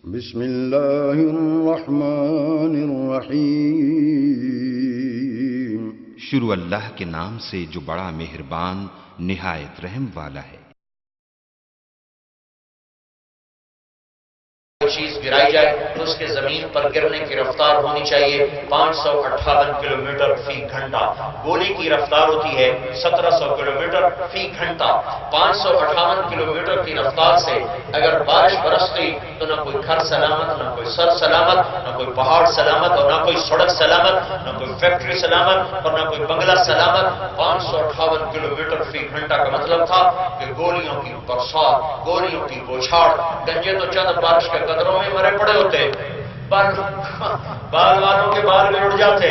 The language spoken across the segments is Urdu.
بسم اللہ الرحمن الرحیم۔ شروع اللہ کے نام سے جو بڑا مہربان نہایت رحم والا ہے۔ چیز گرائی جائے تو اس کے زمین پر گرنے کی رفتار ہونی چاہیے 558 کلومیٹر فی گھنٹہ۔ گولی کی رفتار ہوتی ہے 1700 کلومیٹر فی گھنٹہ۔ 558 کلومیٹر کی رفتار سے اگر بارش برستی تو نہ کوئی گھر سلامت، نہ کوئی سر سلامت، نہ کوئی پہاڑ سلامت، اور نہ کوئی سڑک سلامت، نہ کوئی فیکٹری سلامت، اور نہ کوئی بنگلہ سلامت۔ 558 کلومیٹر فی گھنٹہ کا مطلب تھا کہ گولیوں کی برسات، گولیوں کی بوچھاڑ۔ گنجے تو چند بارش کے قدروں میں مرے پڑے ہوتے، بال والوں کے بال میں اڑ جاتے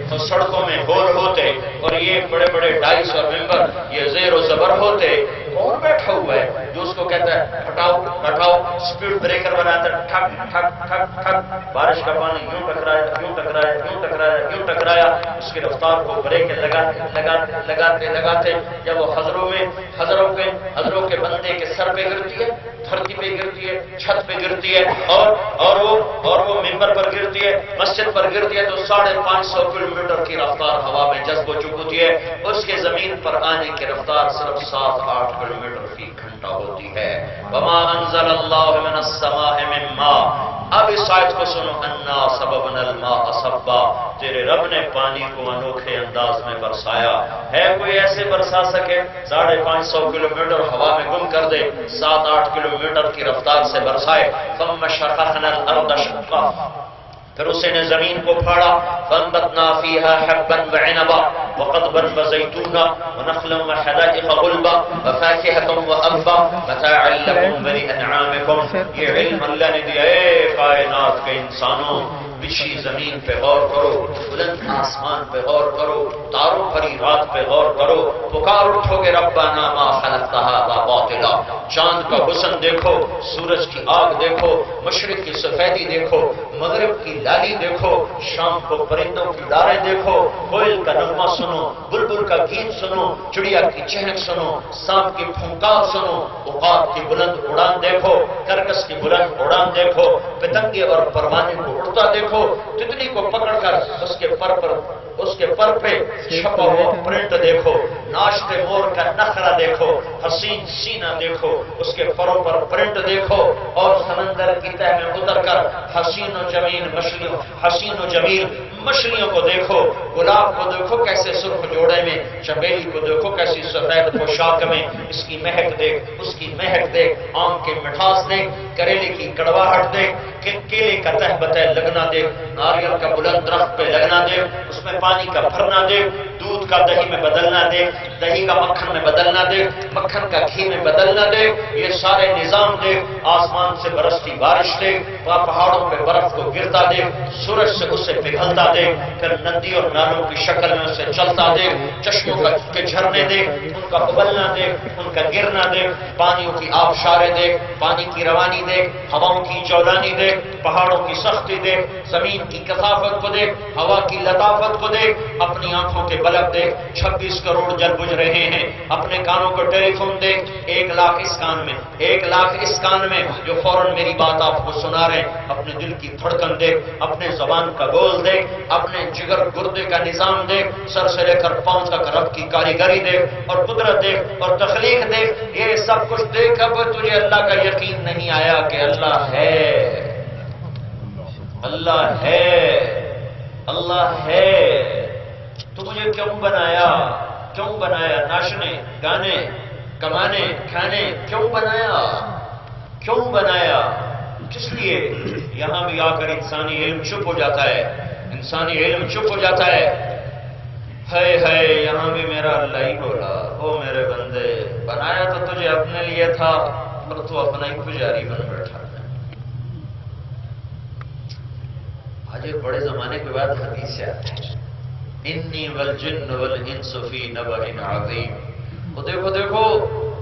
تو سڑکوں میں ہول ہوتے، اور یہ بڑے بڑے ڈائس اور ممبر یہ زیر و زبر ہوتے۔ کون بیٹھا ہوا ہے جو اس کو کہتا ہے ہٹاؤ ہٹاؤ، سپیڈ بریکر بناتا ہے، ٹھک ٹھک ٹھک ٹھک، بارش کا پانی یوں ٹکرایا یوں ٹکرایا یوں ٹکرایا یوں ٹکرایا، اس کی رفتار کو بریک لگاتے لگاتے لگاتے لگاتے جب وہ حضروں کے بندے کے سر پہ گرتی ہے، دھرتی پہ گرتی ہے، چھت پہ گرتی ہے، اور وہ ممبر پر گرتی ہے، مسجد پر گرتی ہے، تو 550 کلومیٹر کی رفتار ہوا میں جذب ہو چکی ہوتی ہے۔ اس کے زمین پر آنے کی رفتار صرف 7-8 کلومیٹر فی گھنٹہ ہوتی ہے۔ وما انزل اللہ من السماء من ماء، اب اس آیت کو سنو، انا سببنا الماء صبا، تیرے رب نے پانی کو انوکھے انداز میں برسایا۔ ہے کوئی ایسے برسا سکے 550 کلومیٹر ہوا میں گم کر دے، 7-8 کلومیٹر کی رفتار سے برسائے۔ ثم شققنا الارض شقا، پھر اسے نے زمین کو پھاڑا، فانبتنا فیہا حبا وعنبا وقضبا وزیتونا ونخلا وحدائق غلبا وفاکہۃ وابا متاعا لکم ولانعامکم۔ یہ علم اللہ نے دیا اے کائنات کے انسانوں، بچھی زمین پہ غور کرو، بلند آسمان پہ غور کرو، تاروں بھری رات پہ غور کرو، پکار اٹھو گے ربنا ما خلقت ھذا باطلا۔ چاند کا حسن دیکھو، سورج کی آگ دیکھو، مشرق کی سفیدی دیکھو، مغرب کی لالی دیکھو، شام کو پرندوں کی ڈاریں دیکھو، کوئل کا نغمہ سنو، بلبل کا گیت سنو، چڑیا کی چہک سنو، سانپ کی پھنکار سنو، عقاب کی بلند اڑان دیکھو، کرکس کی بلند اڑان دیکھو، پتنگے اور پروانے کو اڑتا دیکھو، تتلی کو پکڑ کر اس کے پر پہ چھپا ہوا پرنٹ دیکھو، ناشتے مور کا نخرہ دیکھو، حسین سینہ دیکھو، اس کے پروں پر پرنٹ دیکھو، اور سمندر کی تہ میں اتر کر حسین و جمیل مچھلیوں کو دیکھو، گلاب کو دیکھو کیسے سرخ جوڑے میں، چمیلی کو دیکھو کیسی سفید پوشاک میں، اس کی مہک دیکھ، اس کی مہک دیکھ، آم کی مٹھاس دیکھ، کریلے کی کڑواہٹ دیکھ، کیلے کا تہ بتہ لگنا دیکھ، ناریل کا بلند درخت پہ لگنا دیکھ، اس میں پانی کا بھرنا دیکھ، دودھ کا دہی میں بدلنا دیکھ، دہی کا مکھن میں بدلنا دیکھ، مکھن کا گھی میں بدلنا دیکھ، یہ سارے نظام دیکھ، آسمان سے برستی بارش دیکھ، پہاڑوں پہ برف کو گرتا دیکھ، سورج سے اسے پگھلتا دیکھ، پھر ندی اور نالوں کی شکل میں اسے چلتا دیکھ، چشموں کے جھرنے دیکھ، ان کا ابلنا دیکھ، ان کا گرنا دیکھ، پانیوں کی آبشاریں دیکھ، پانی کی روانی دیکھ، ہواؤں کی چودانی دیکھ، پہاڑوں کی سختی دیکھ، زمین کی کثافت کو دیکھ، ہوا کی لطافت کو دیکھ، اپنی آنکھوں کے بلب دیکھ، 26 کروڑ جل بجھ رہے ہیں، اپنے کانوں کو ٹیلی فون دیکھ، 1 لاکھ اس کان میں، 1 لاکھ اس کان میں جو فوراً میری بات آپ کو سنا رہے ہیں، اپنے دل کی دھڑکن دیکھ، اپنے زبان کا گول دیکھ، اپنے جگر گردے کا نظام دیکھ، سر سے لے کر پاؤں تک رب کی کاریگری دیکھ، اور قدرت دیکھ، اور تخلیق دیکھ، یہ سب کچھ دیکھ اب تجھے اللہ کا یقین نہیں آیا کہ اللہ ہے، اللہ ہے، اللہ ہے۔ تو مجھے کیوں بنایا ناچنے گانے کمانے کھانے، کیوں بنایا کس لیے؟ یہاں بھی آ کر انسانی علم چپ ہو جاتا ہے، ہے یہاں بھی میرا اللہ ہی بولا، او میرے بندے بنایا تو تجھے اپنے لیے تھا، پر تو اپنا ہی پجاری بن بیٹھا۔ آج ایک بڑے زمانے کے بعد حدیث سے آتا ہے، انی والجن والانس فی نبأ عظیم۔ وہ دیکھو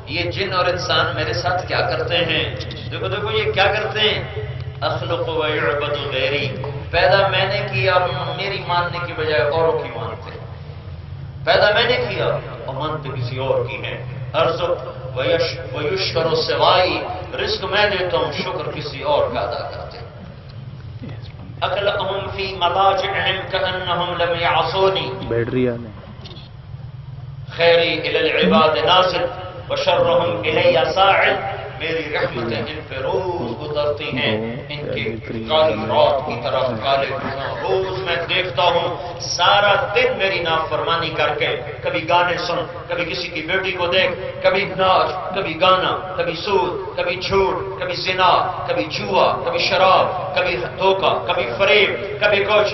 یہ جن اور انسان میرے ساتھ کیا کرتے ہیں، دیکھو یہ کیا کرتے ہیں، اخلق و یعبد غیری، پیدا میں نے کیا اور میری ماننے کی بجائے اوروں کی مانتے، پیدا میں نے کیا اور مانتے کسی اور کی ہیں۔ ارزق ویشکر سوائی، رزق میں دیتا ہوں، شکر کسی اور کا ادا کرتے. اکلہم فی مضاجعہم کأنہم لم یعصونی، خیری الی العباد ناصر وشرہم الی ساعد، میری رحمتیں ان پہ روز گزرتی ہیں ان کے کالی رات کی طرح کالے گناہ. روز میں دیکھتا ہوں سارا دن میری نافرمانی کر کے، کبھی گانے سن، کبھی کسی کی بیٹی کو دیکھ، کبھی ناچ، کبھی گانا، کبھی سود، کبھی جھوٹ، کبھی زنا، کبھی جوا، کبھی شراب، کبھی دھوکہ، کبھی فریب، کبھی کچھ،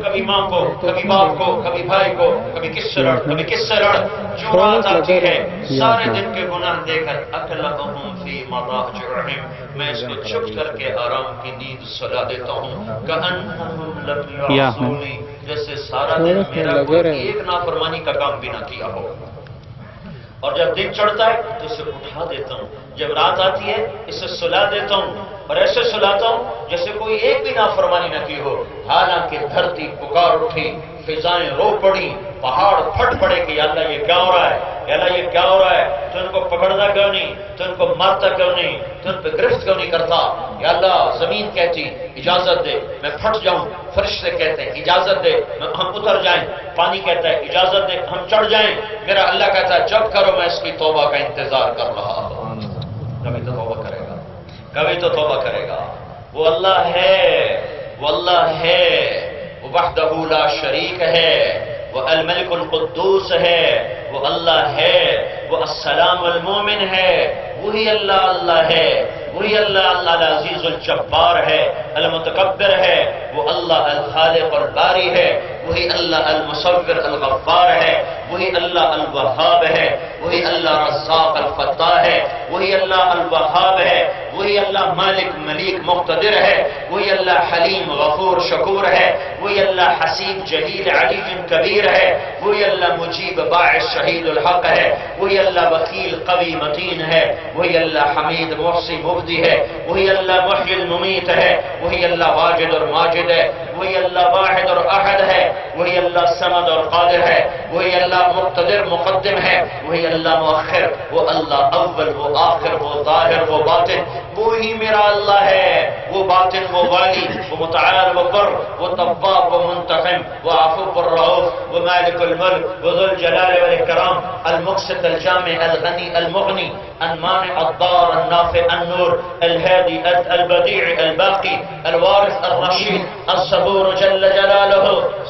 کبھی ماں کو، کبھی باپ کو، کبھی بھائی کو، کبھی کس سے لڑ، کبھی کس سے لڑ. جو رات آتی ہے سارے دن کے گناہ دے کر اکلہم فی مضاجعہم، میں اس کو چھپ کر کے آرام کی نیند سلا دیتا ہوں. کأنہم لم یعصونی، جیسے سارا دن میرا کوئی ایک نافرمانی کا کام بھی نہ کیا ہو. اور جب دن چڑھتا ہے تو اسے اٹھا دیتا ہوں، جب رات آتی ہے اسے سلا دیتا ہوں، اور ایسے سلاتا ہوں جیسے کوئی ایک بھی نافرمانی نہ کی ہو. حالانکہ دھرتی پکار اٹھی، فضائیں رو پڑی، پہاڑ پھٹ پڑے کہ یا اللہ یہ کیا ہو رہا ہے، یا اللہ یہ کیا ہو رہا ہے، تو ان کو پکڑنا کیوں نہیں، تو ان کو مارتا کیوں نہیں، تو ان پہ گرفت کیوں نہیں کرتا. یا اللہ زمین کہتی اجازت دے میں پھٹ جاؤں، فرشتے کہتے ہیں اجازت دے ہم اتر جائیں، پانی کہتا ہے اجازت دے ہم چڑھ جائیں. میرا اللہ کہتا ہے جب کرو میں اس کی توبہ کا انتظار کر رہا ہوں. کبھی تو توبہ کرے گا، کبھی تو توبہ کرے گا. وہ اللہ ہے، وہ اللہ ہے، وہ وحدہ لا شریک ہے، وہ الملک القدوس ہے، وہ اللہ ہے، وہ السلام المومن ہے. وہی اللہ اللہ ہے، وہی اللہ اللہ العزیز الجبار ہے، المتکبر ہے. وہ اللہ الخالق الباری ہے، وہی اللہ المصور الغفار ہے، وہی اللہ الوہاب ہے، وہی اللہ رزاق الفتاح ہے، وہی اللہ الوہاب ہے، وہی اللہ مالک ملیک مقتدر ہے، وہی اللہ حلیم غفور شکور ہے، وہی اللہ حسیب جلیل علی کبیر ہے، وہی اللہ مجیب باعث شہید الحق ہے، وہی اللہ وکیل قوی متین ہے، وہی اللہ حمید محصی مبدی ہے، وہی اللہ محیی الممیت ہے، وہی اللہ واجد اور ماجد ہے، وہی اللہ واحد اور احد ہے، وہی اللہ صمد اور قادر ہے، وہی اللہ مقتدر مقدم ہے، وہی اللہ مؤخر، وہ اللہ اول، وہ آخر، وہ ظاہر، وہ باطن. وہی میرا اللہ ہے، وہ باطن، وہ والی، وہ متعال، وہ بر، وہ طباب، وہ منتقم، وہ عفو الرؤوف، وہ مالک الملک، وہ ذو الجلال والاکرام، المقسط الجامع الغنی المغنی، المانع الضار النافع النور الهادي البديع الباقي الوارث الرشيد الصبور جل جلالہ.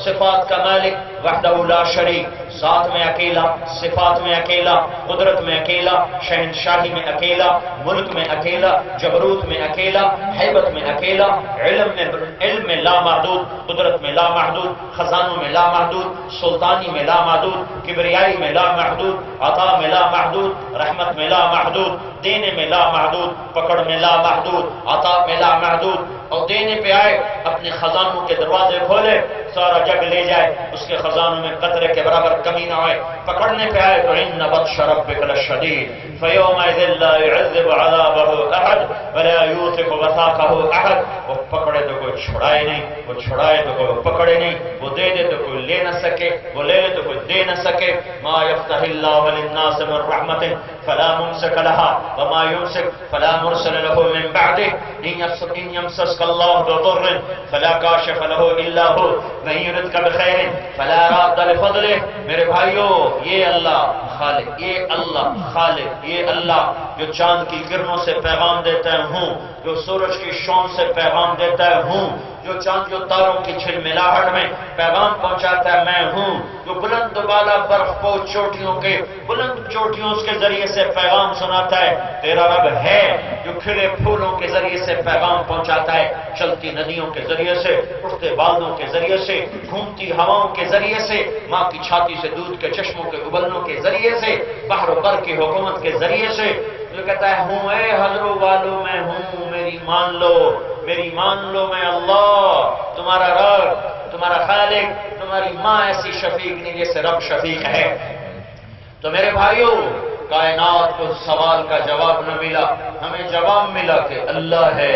صفات کا مالک وحدہ لا شریک، ذات میں اکیلا، صفات میں اکیلا، قدرت میں اکیلا، شہنشاہی میں اکیلا، ملک میں اکیلا، جبروت میں اکیلا، حیبت میں اکیلا، علم میں لا محدود، قدرت میں لا محدود، خزانوں میں لا محدود، سلطانی میں لا محدود، کبریائی میں لا محدود، عطا میں لا محدود، رحمت میں لا محدود، دینے میں لا محدود، پکڑ میں لا محدود، عطا میں لا محدود. اور دینے پہ آئے اپنے خزانوں کے دروازے کھولے، سارا جگ لے جائے، اس کے خزانوں میں قطرے کے برابر کمی نہ ہوئے. پکڑنے پہ آئے تو ان بطش ربک لشدید فیومئذ لا يعذب عذابہ احد ولا یوثق وثاقہ احد. وہ پکڑے تو کوئی چھڑائے نہیں، وہ چھڑائے تو کوئی پکڑے نہیں، وہ دے دے تو کوئی لے نہ سکے، وہ لے لے تو کوئی دے نہ سکے. ما یفتح اللہ للناس من رحمت فلا ممسک لها وما یمسک فلا مرسل له من بعده. ان یمسسک اللہ بضر فلا کاشف له الا هو وان یردک بخیر فلا راد لفضله. میرے بھائیو، یہ اللہ خالق، یہ اللہ خالق، یہ اللہ جو چاند کی کرنوں سے پیغام دیتا ہے ہوں، جو سورج کی شون سے پیغام دیتا ہے ہوں، جو چاند جو تاروں کی چھلملاہٹ میں پیغام پہنچاتا ہے میں ہوں، جو بلند بالا برف پوش چوٹیوں کے بلند چوٹیوں کے ذریعے سے پیغام سناتا ہے تیرا رب ہے، جو کھلے پھولوں کے ذریعے سے پیغام پہنچاتا ہے، چلتی ندیوں کے ذریعے سے، اٹھتے بادلوں کے ذریعے سے، گھومتی ہواؤں کے ذریعے سے، ماں کی چھاتی سے دودھ کے چشموں کے ابلنوں کے ذریعے سے، بحر و بر کی حکومت کے ذریعے سے. جو کہتا ہے ہوں اے حضرو والو میں ہوں، میری مان لو، میری مان لو، میں اللہ تمہارا رب، تمہارا خالق. تمہاری ماں ایسی شفیق نہیں جیسے رب شفیق ہے. تو میرے بھائیوں، کائنات کو سوال کا جواب نہ ملا، ہمیں جواب ملا کہ اللہ ہے،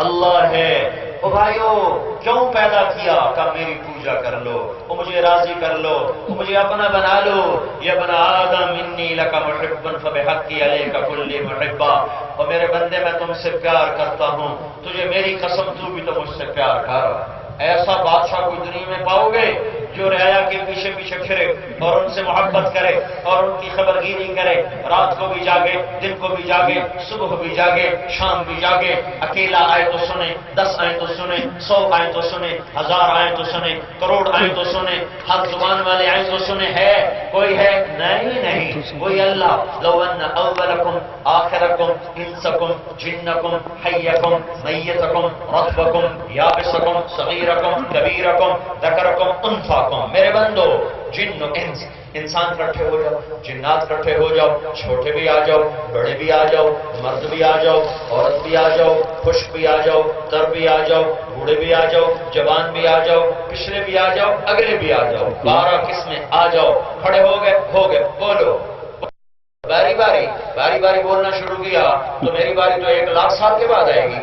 اللہ ہے. او بھائیوں، کیوں پیدا کیا؟ کہ میری پوجا پوجا کر لو، وہ مجھے راضی کر لو، وہ مجھے اپنا بنا لو۔ یا بن آدم انی لک محب فبحقی علیک کل محبا، اور میرے بندے میں تم سے پیار کرتا ہوں، تجھے میری قسم تو بھی تو مجھ سے پیار کر۔ ایسا بادشاہ کوئی دنیا میں پاؤ گے جو رعایا کے پیچھے پیچھے پھرے اور ان سے محبت کرے اور ان کی خبرگیری کرے، رات کو بھی جاگے، دن کو بھی جاگے، صبح بھی جاگے، شام بھی جاگے، اکیلا آئے تو سنے، 10 آئے تو سنے، 100 آئے تو سنے، 1000 آئے تو سنے، کروڑ آئے تو سنے، ہر زبان والے آئے تو سنے۔ ہے کوئی ہے؟ نہیں، کوئی اللہ۔ لو ان اولکم آخرکم انسکم جنکم حیکم میتکم رطبکم یابسکم صغیرکم کبیرکم ذکرکم انثاکم، میرے بندو جن و انس، انسان کٹھے ہو جاؤ، جنات کٹھے ہو جاؤ، چھوٹے بھی آ جاؤ، بڑے بھی آ جاؤ، مرد بھی آ جاؤ، عورت بھی آ جاؤ، خشک بھی آ جاؤ، تر بھی آ جاؤ، بوڑھے بھی آ جاؤ، جوان بھی آ جاؤ، پچھلے بھی آ جاؤ، اگلے بھی آ جاؤ، 12 قسمیں آ جاؤ، کھڑے ہو گئے بولو۔ باری باری بولنا شروع کیا تو میری باری تو 1 لاکھ سال کے بعد آئے گی۔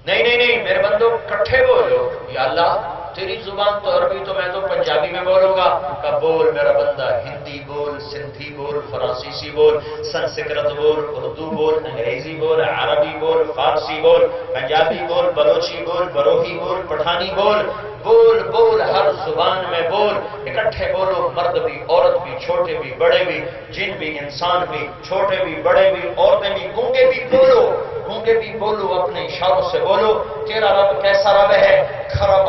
نہیں میرے بندو کٹھے بولو۔ یا اللہ تیری زبان تو عربی، تو میں تو پنجابی میں بولوں گا۔ کہ بول میرا بندہ، ہندی بول، سندھی بول، فرانسیسی بول، سنسکرت بول، اردو بول، انگریزی بول، عربی بول، فارسی بول، پنجابی بول، بلوچی بول، بروہی بول، پٹھانی بول، بول ہر زبان میں بول، اکٹھے بولو، مرد بھی، عورت بھی، چھوٹے بھی، بڑے بھی، جن بھی، انسان بھی، چھوٹے بھی، بڑے بھی، عورتیں بھی، گونگے بھی بولو، اپنے اشاروں سے بولو۔ تیرا رب کیسا رب ہے؟ کھرب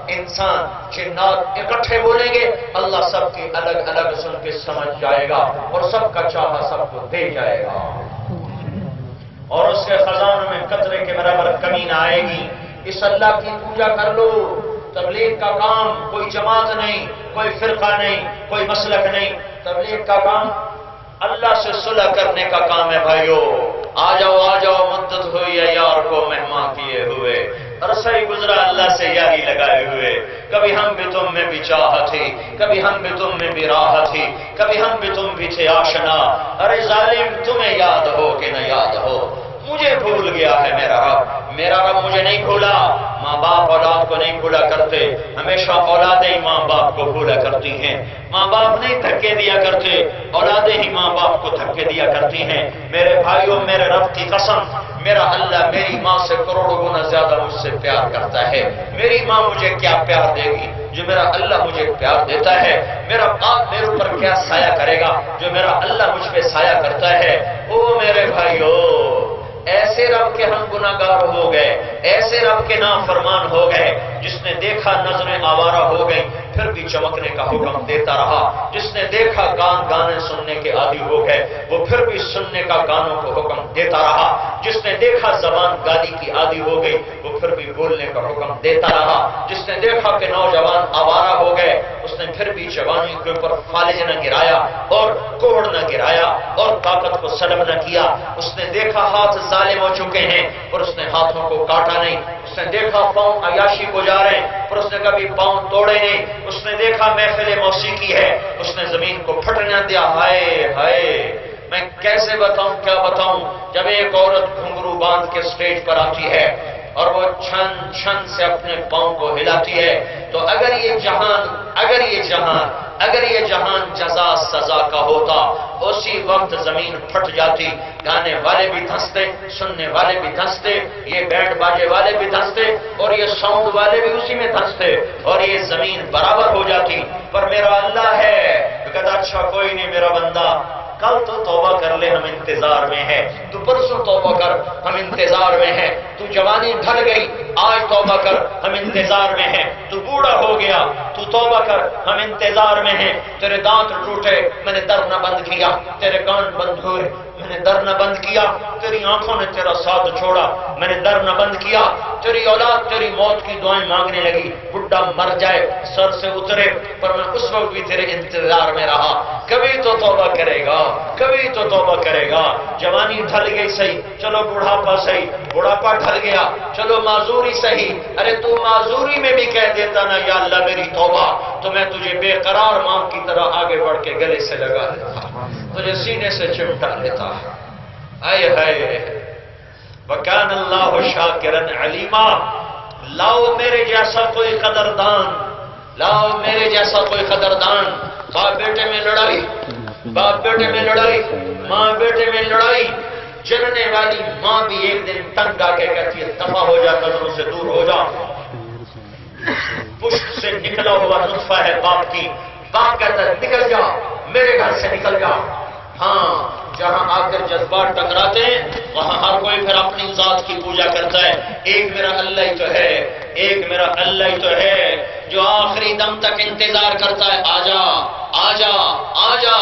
انسان جنات اکٹھے بولیں گے، اللہ سب کی الگ الگ سن کے سمجھ جائے گا اور سب کا چاہا سب کو دے جائے گا، اور اس کے خزانوں میں قطرے کے برابر کمی نہ آئے گی۔ اس اللہ کی پوجا کر لو۔ تبلیغ کا کام کوئی جماعت نہیں، کوئی فرقہ نہیں، کوئی مسلک نہیں، تبلیغ کا کام اللہ سے صلح کرنے کا کام ہے۔ بھائیو آ جاؤ، مدت ہوئی ہے یار کو مہمان کیے ہوئے، عرصہ ہی گزرا اللہ سے یاری لگائے ہوئے، کبھی ہم بھی تم میں بھی چاہت تھی، کبھی ہم بھی تم میں بھی راحت تھی، کبھی ہم بھی تم بھی تھے آشنا۔ ارے ظالم تمہیں یاد ہو کہ نہ یاد ہو، مجھے بھول گیا ہے میرا رب مجھے نہیں بھولا۔ ماں باپ اولاد کو نہیں بھولا کرتے، ہمیشہ اولادیں ہی ماں باپ کو بھولا کرتی ہیں۔ ماں باپ نہیں دھکے دیا کرتے، اولادیں ہی ماں باپ کو دھکے دیا کرتی ہیں۔ میرے بھائیوں، میرے رب کی قسم، میرا اللہ میری ماں سے کروڑوں گنا زیادہ مجھ سے پیار کرتا ہے۔ میری ماں مجھے کیا پیار دے گی جو میرا اللہ مجھے پیار دیتا ہے؟ میرا باپ میرے اوپر کیا سایہ کرے گا جو میرا اللہ مجھ پہ سایہ کرتا ہے؟ او میرے بھائیوں، ایسے رب کے ہم گناہگار ہو گئے، ایسے رب کے نافرمان ہو گئے، جس نے دیکھا نظریں آوارہ ہو گئیں پھر بھی چمکنے کا حکم دیتا رہا، جس نے دیکھا گانے سننے کے عادی ہو گئے وہ پھر بھی سننے کا گانوں کو حکم دیتا رہا، جس نے دیکھا زبان گالی کی عادی ہو گئی وہ پھر بھی بولنے کا حکم دیتا رہا، جس نے دیکھا کہ نوجوان آوارہ ہو گئے اس نے پھر بھی جوانی کے اوپر فالج نہ گرایا اور کوڑ نہ گرایا اور طاقت کو سلب نہ کیا، اس نے دیکھا ہاتھ ظالم ہو چکے ہیں اور اس نے ہاتھوں کو کاٹا نہیں، اس نے دیکھا پاؤں عیاشی کو جا رہے ہیں پر اس نے کبھی پاؤں توڑے نہیں، اس نے دیکھا محفل موسیقی ہے اس نے زمین کو پھٹنے دیا۔ ہائے میں کیسے بتاؤں، کیا بتاؤں؟ جب ایک عورت گھنگرو باندھ کے سٹیج پر آتی ہے اور وہ چھن چھن سے اپنے پاؤں کو ہلاتی ہے تو اگر یہ جہان جزا سزا کا ہوتا اسی وقت زمین پھٹ جاتی، گانے والے بھی دھنستے، سننے والے بھی دھنستے، یہ بینڈ باجے والے بھی دھنستے اور یہ ساؤنڈ والے بھی اسی میں دھنستے اور یہ زمین برابر ہو جاتی۔ پر میرا اللہ ہے کہتا اچھا کوئی نہیں میرا بندہ، کل تو توبہ کر لے ہم انتظار میں ہے، تو پرسوں توبہ کر ہم انتظار میں ہے، تو جوانی ڈھل گئی آج توبہ کر ہم انتظار میں ہے، تو بوڑھا ہو گیا تو توبہ کر ہم انتظار میں ہے، تیرے دانت ٹوٹے میں نے در نہ بند کیا، تیرے کان بند ہوئے میں نے در نہ بند کیا، تیری آنکھوں نے تیرا ساتھ چھوڑا میں نے در نہ بند کیا، تیری اولاد تیری موت کی دعائیں مانگنے لگی، بڈھا مر جائے سر سے اترے پر میں اس وقت بھی تیرے انتظار میں رہا، کبھی تو توبہ کرے گا، کبھی تو توبہ کرے گا۔ جوانی ڈھل گئی صحیح، چلو بڑھاپا صحیح، بڑھاپا ڈھل گیا چلو معذوری صحیح، ارے تو معذوری میں بھی کہہ دیتا نا یا اللہ میری توبہ، تو میں تجھے بے قرار ماں کی طرح آگے بڑھ کے گلے سے لگا لیتا، تجھے سینے سے چمٹا لیتا۔ آئے وَكَانَ اللَّهُ شَاكِرًا عَلِيمًا، لاؤ میرے جیسا کوئی قدردان، لاؤ میرے جیسا کوئی قدردان۔ باپ بیٹے میں لڑائی، باپ بیٹے میں لڑائی، ماں بیٹے میں لڑائی، جلنے والی ماں بھی ایک دن تنگ آ کے کہتی ہے دفع ہو جا، نظروں سے دور ہو جا۔ پشت سے نکلا ہوا نطفہ ہے باپ کی، باپ کہتا ہے نکل جا، میرے گھر سے نکل جا۔ ہاں، جہاں آ کر جذبات ٹکراتے ہیں وہاں ہر کوئی پھر اپنی ذات کی پوجا کرتا ہے۔ ایک میرا اللہ ہی تو ہے، ایک میرا اللہ ہی تو ہے جو آخری دم تک انتظار کرتا ہے، آ جا آ جا آ جا،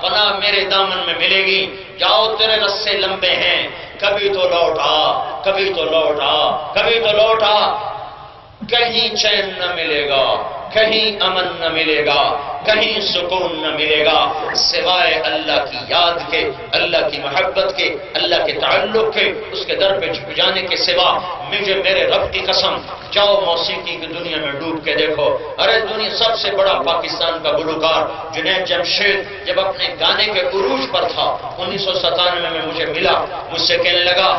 پناہ میرے دامن میں ملے گی۔ جاؤ تیرے رسے لمبے ہیں، کبھی تو لوٹ آ، کبھی تو لوٹ آ، کبھی تو لوٹ آ۔ کہیں چین نہ ملے گا، کہیں امن نہ ملے گا، کہیں سکون نہ ملے گا سوائے اللہ کی یاد کے، اللہ کی محبت کے، اللہ کے تعلق کے، اس کے در پہ جھک جانے کے سوا مجھے میرے رب کی قسم۔ جاؤ موسیقی کی دنیا میں ڈوب کے دیکھو۔ ارے دنیا سب سے بڑا پاکستان کا گلوکار جنید جمشید جب اپنے گانے کے عروج پر تھا 1997 میں مجھے ملا، مجھ سے کہنے لگا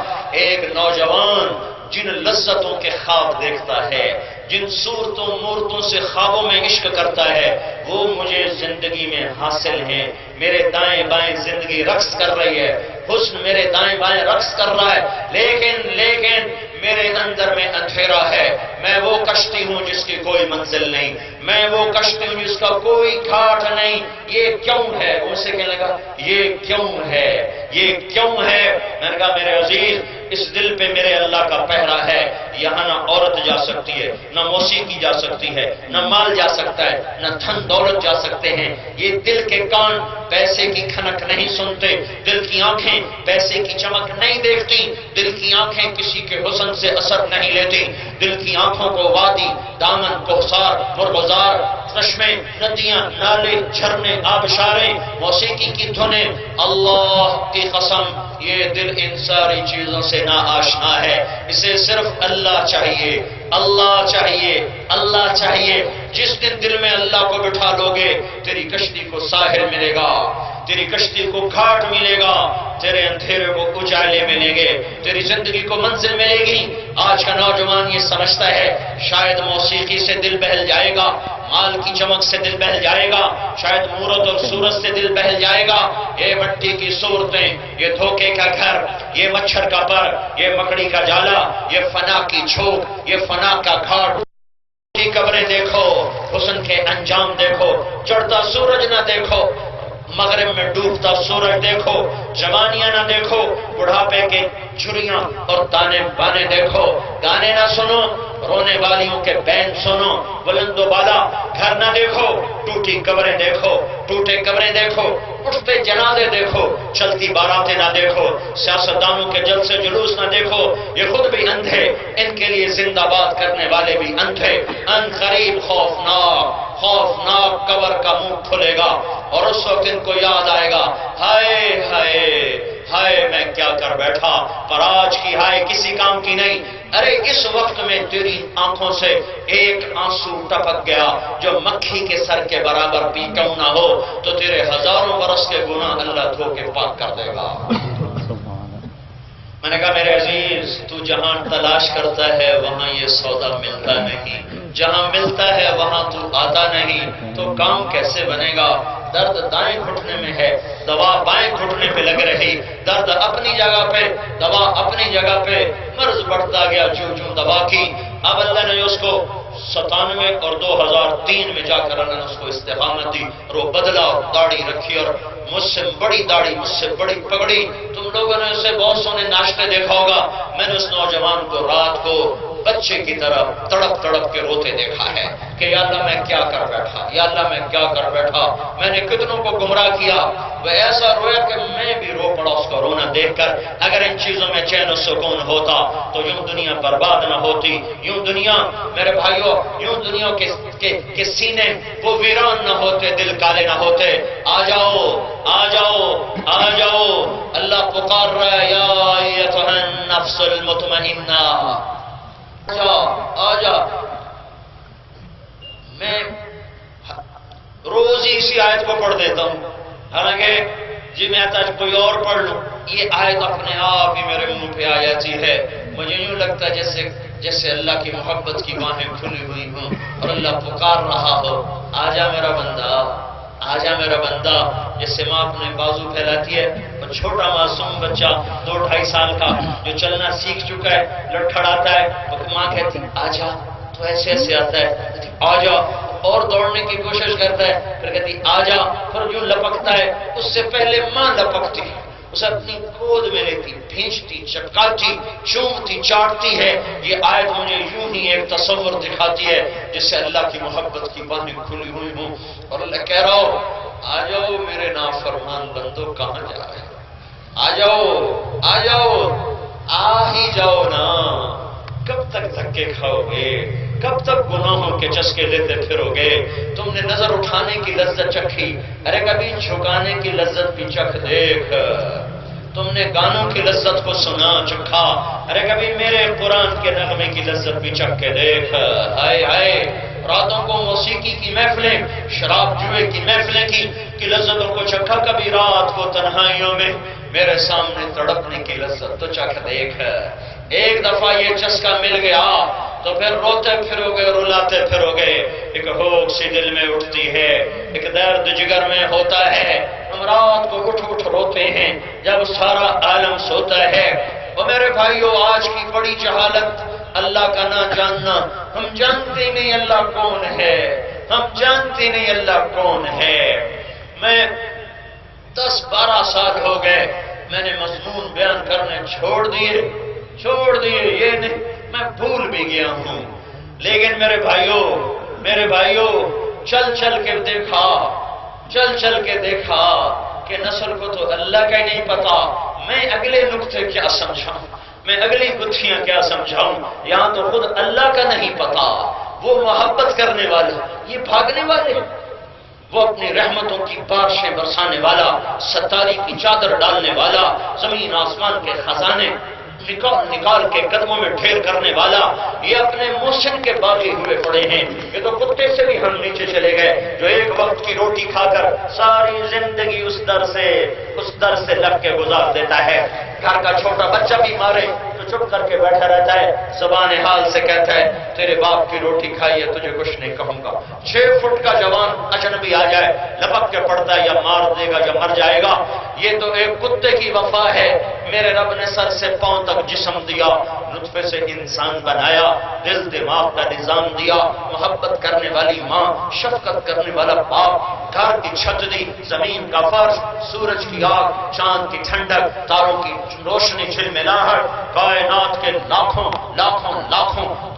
ایک نوجوان جن لذتوں کے خواب دیکھتا ہے، جن صورتوں مورتوں سے خوابوں میں عشق کرتا ہے، وہ مجھے زندگی میں حاصل ہیں۔ میرے دائیں بائیں زندگی رقص کر رہی ہے، حسن میرے دائیں بائیں رقص کر رہا ہے، لیکن میرے اندر میں اندھیرا ہے۔ میں وہ کشتی ہوں جس کی کوئی منزل نہیں، میں وہ کشتی ہوں جس کا کوئی گھاٹ نہیں۔ یہ کیوں ہے؟ ان سے کہنے لگا یہ کیوں ہے، یہ کیوں ہے؟ میں نے کہا میرے عزیز اس دل پہ میرے اللہ کا پہرا ہے، یہاں نہ عورت جا سکتی ہے، نہ موسیقی جا سکتی ہے، نہ مال جا سکتا ہے، نہ دھن دولت جا سکتے ہیں۔ یہ دل کے کان پیسے کی کھنک نہیں سنتے، دل کی آنکھیں پیسے کی چمک نہیں دیکھتی، دل کی آنکھیں کسی کے حسن سے اثر نہیں لیتی۔ دل کی آنکھوں کو وادی، دامن، کوثر، مرغزار، چشمے، ندیاں، نالے، جھرنے، آبشاریں، موسیقی کی دھنیں، اللہ کی قسم یہ دل ان ساری چیزوں سے نا آشنا ہے۔ اسے صرف اللہ چاہیے، اللہ چاہیے، اللہ چاہیے۔ جس دن دل میں اللہ کو بٹھا لو گے تیری کشتی کو ساحل ملے گا، تیری کشتی کو گھاٹ ملے گا، تیرے اندھیرے کو اجالے ملیں گے، تیری زندگی کو منزل ملے گی۔ آج کا نوجوان یہ سمجھتا ہے شاید موسیقی سے دل بہل جائے گا، مال کی چمک سے دل بہل جائے گا، شاید مورت اور صورت سے دل بہل جائے گا۔ یہ مٹی کی صورتیں، یہ دھوکے کا گھر، یہ مچھر کا پر، یہ مکڑی کا جالا، یہ فنا کی جھوک، یہ فنا کا گھاٹ کی قبریں دیکھو، حسن کے انجام دیکھو، چڑھتا سورج نہ دیکھو، مغرب میں ڈوبتا سورج دیکھو، جوانیاں نہ دیکھو، بڑھاپے کے چھریاں اور تانے بانے دیکھو، گانے نہ سنو، رونے والیوں کے بین سنو، بلند و بالا گھر نہ دیکھو، ٹوٹی قبریں دیکھو، ٹوٹے قبریں دیکھو، اٹھتے جنازے دیکھو، چلتی باراتیں نہ دیکھو، سیاستدانوں کے جلسے جلوس نہ دیکھو، یہ خود بھی اندھے، ان کے لیے زندہ باد کرنے والے بھی اندھے۔ ان قریب خوفناک قبر کا منہ کھلے گا اور اس وقت ان کو یاد آئے گا ہائے ہائے ہائے میں کیا کر بیٹھا، پر آج کی ہائے کسی کام کی نہیں۔ ارے اس وقت میں تیری آنکھوں سے ایک آنسو ٹپک گیا جو مکھی کے سر کے برابر بھی کیوں نہ ہو تو تیرے ہزاروں برس کے گناہ اللہ دھو کے پاک کر دے گا۔ میں نے کہا میرے عزیز تو جہاں تلاش کرتا ہے وہاں یہ سودا ملتا نہیں، جہاں ملتا ہے وہاں تو آتا نہیں، تو کام کیسے بنے گا؟ درد دائیں گھٹنے میں ہے، دوا بائیں گھٹنے پہ لگ رہی، درد اپنی جگہ پہ، دوا اپنی جگہ پہ، مرض بڑھتا گیا چوں دوا کی۔ اب اللہ نے اس کو 97 اور 2003 میں جا کر اللہ نے اس کو استقامت دی اور وہ بدلا اور داڑھی رکھی اور مجھ سے بڑی داڑھی، مجھ سے بڑی پگڑی۔ تم لوگوں نے اسے بہت سونے ناشتے دیکھا ہوگا، میں نے اس نوجوان کو رات کو بچے کی طرح تڑپ تڑپ کے روتے دیکھا ہے کہ یا اللہ میں کیا کر بیٹھا، یا اللہ میں کیا کر بیٹھا، میں نے کتنوں کو گمراہ کیا۔ وہ ایسا رویا کہ میں بھی رو پڑا اس کو رونا دیکھ کر۔ اگر ان چیزوں میں چین و سکون ہوتا تو یوں دنیا برباد نہ ہوتی، یوں دنیا میرے بھائیوں، یوں دنیا کے سینے وہ ویران نہ ہوتے، دل کالے نہ ہوتے۔ آ جاؤ آ جاؤ آ جاؤ، اللہ پکار رہا ہے یا ایتھا النفس المطمئنہ، آ جا۔ میں روز ہی اسی آیت کو پڑھ دیتا ہوں، حالانکہ جی میں آج کوئی اور پڑھ لوں، یہ آیت اپنے آپ ہی میرے منہ پہ آ جاتی ہے۔ مجھے یوں لگتا ہے جیسے جیسے اللہ کی محبت کی باہیں کھلی ہوئی ہوں اور اللہ پکار رہا ہو، آجا میرا بندہ، آجا میرا بندہ۔ جیسے ماں اپنے بازو پھیلاتی ہے، اور چھوٹا معصوم بچہ 2-2.5 سال کا جو چلنا سیکھ چکا ہے لڑکھڑاتا ہے، وہ ماں کہتی آجا، تو ایسے ایسے آتا ہے، آجا، اور دوڑنے کی کوشش کرتا ہے، پھر کہتی آجا، پھر جو لپکتا ہے اس سے پہلے ماں لپکتی ہے، اسے اپنی گود میں لیتی، بھینچتی، چپکاتی، چومتی، چاٹتی ہے۔ یہ آیت مجھے یوں ہی ایک تصور دکھاتی ہے جس سے اللہ کی محبت کی باہیں کھلی ہوئی ہوں، اور اللہ کہہ رہا ہو آ جاؤ میرے نافرمان بندو، کہاں جا رہے ہو؟ آ جاؤ، آ جاؤ، آ ہی جاؤ نا۔ کب تک دھکے کھاؤ گے؟ کب تک گناہوں کے چسکے لیتے پھرو گے؟ تم نے نظر اٹھانے کی لذت چکھی، ارے کبھی جھکانے کی لذت بھی چکھ دیکھ۔ تم نے گانوں کی لذت کو سنا چکھا، ارے کبھی میرے قرآن کے نغمے کی لذت بھی چکھ کے دیکھ۔ ہائے ہائے، راتوں کو موسیقی کی محفلیں، شراب جوئے کی محفلیں کی لذتوں کو چکھا، کبھی رات کو تنہائیوں میں میرے سامنے تڑپنے کی لذت تو چکھ دیکھ۔ ایک دفعہ یہ چسکا مل گیا تو پھر روتے پھرو گے، رلاتے پھرو گے۔ ایک ہوک سی دل میں اٹھتی ہے، ایک درد جگر میں ہوتا ہے۔ ہم رات کو اٹھ اٹھ روتے ہیں جب سارا عالم سوتا ہے۔ اور میرے بھائیو، آج کی بڑی جہالت اللہ کا نہ جاننا۔ ہم جانتے نہیں اللہ کون ہے، ہم جانتے نہیں اللہ کون ہے۔ میں 10-12 سال ہو گئے، میں نے مضمون بیان کرنے چھوڑ دیے، یہ نہیں، میں بھول بھی گیا ہوں۔ لیکن میرے بھائیوں، چل کے دیکھا کہ نسل کو تو اللہ کا ہی نہیں پتا۔ میں اگلے نقطے کیا سمجھاؤں، میں اگلی گتھیاں کیا سمجھاؤں؟ یہاں تو خود اللہ کا نہیں پتا۔ وہ محبت کرنے والے، یہ بھاگنے والے، وہ اپنی رحمتوں کی بارشیں برسانے والا، ستاری کی چادر ڈالنے والا، زمین آسمان کے خزانے نکال کے قدموں میں ڈھیر کرنے والا، یہ اپنے محسن کے باغی ہوئے پڑے ہیں۔ یہ تو کتے سے بھی ہم نیچے چلے گئے، جو ایک وقت کی روٹی کھا کر ساری زندگی اس در سے لگ کے گزار دیتا ہے۔ گھر کا چھوٹا بچہ بھی مارے تو چپ کر کے بیٹھا رہتا ہے، زبان حال سے کہتا ہے تیرے باپ کی روٹی کھائی ہے، تجھے کچھ نہیں کہوں گا۔ 6 فٹ کا جوان اجنبی آ جائے، لپک کے پڑتا ہے، یا مار دے گا یا مر جائے گا۔ یہ تو ایک کتے کی وفا ہے۔ میرے رب نے سر سے پاؤں تک جسم دیا، نطفے سے انسان بنایا، دل دماغ کا نظام دیا، محبت کرنے والی ماں، شفقت کرنے والا باپ، گھر کی چھت دی، زمین کا فرش، سورج کی آگ، چاند کی ٹھنڈک، تاروں کی روشنی، جھلملاہٹ، کائنات کے لاکھوں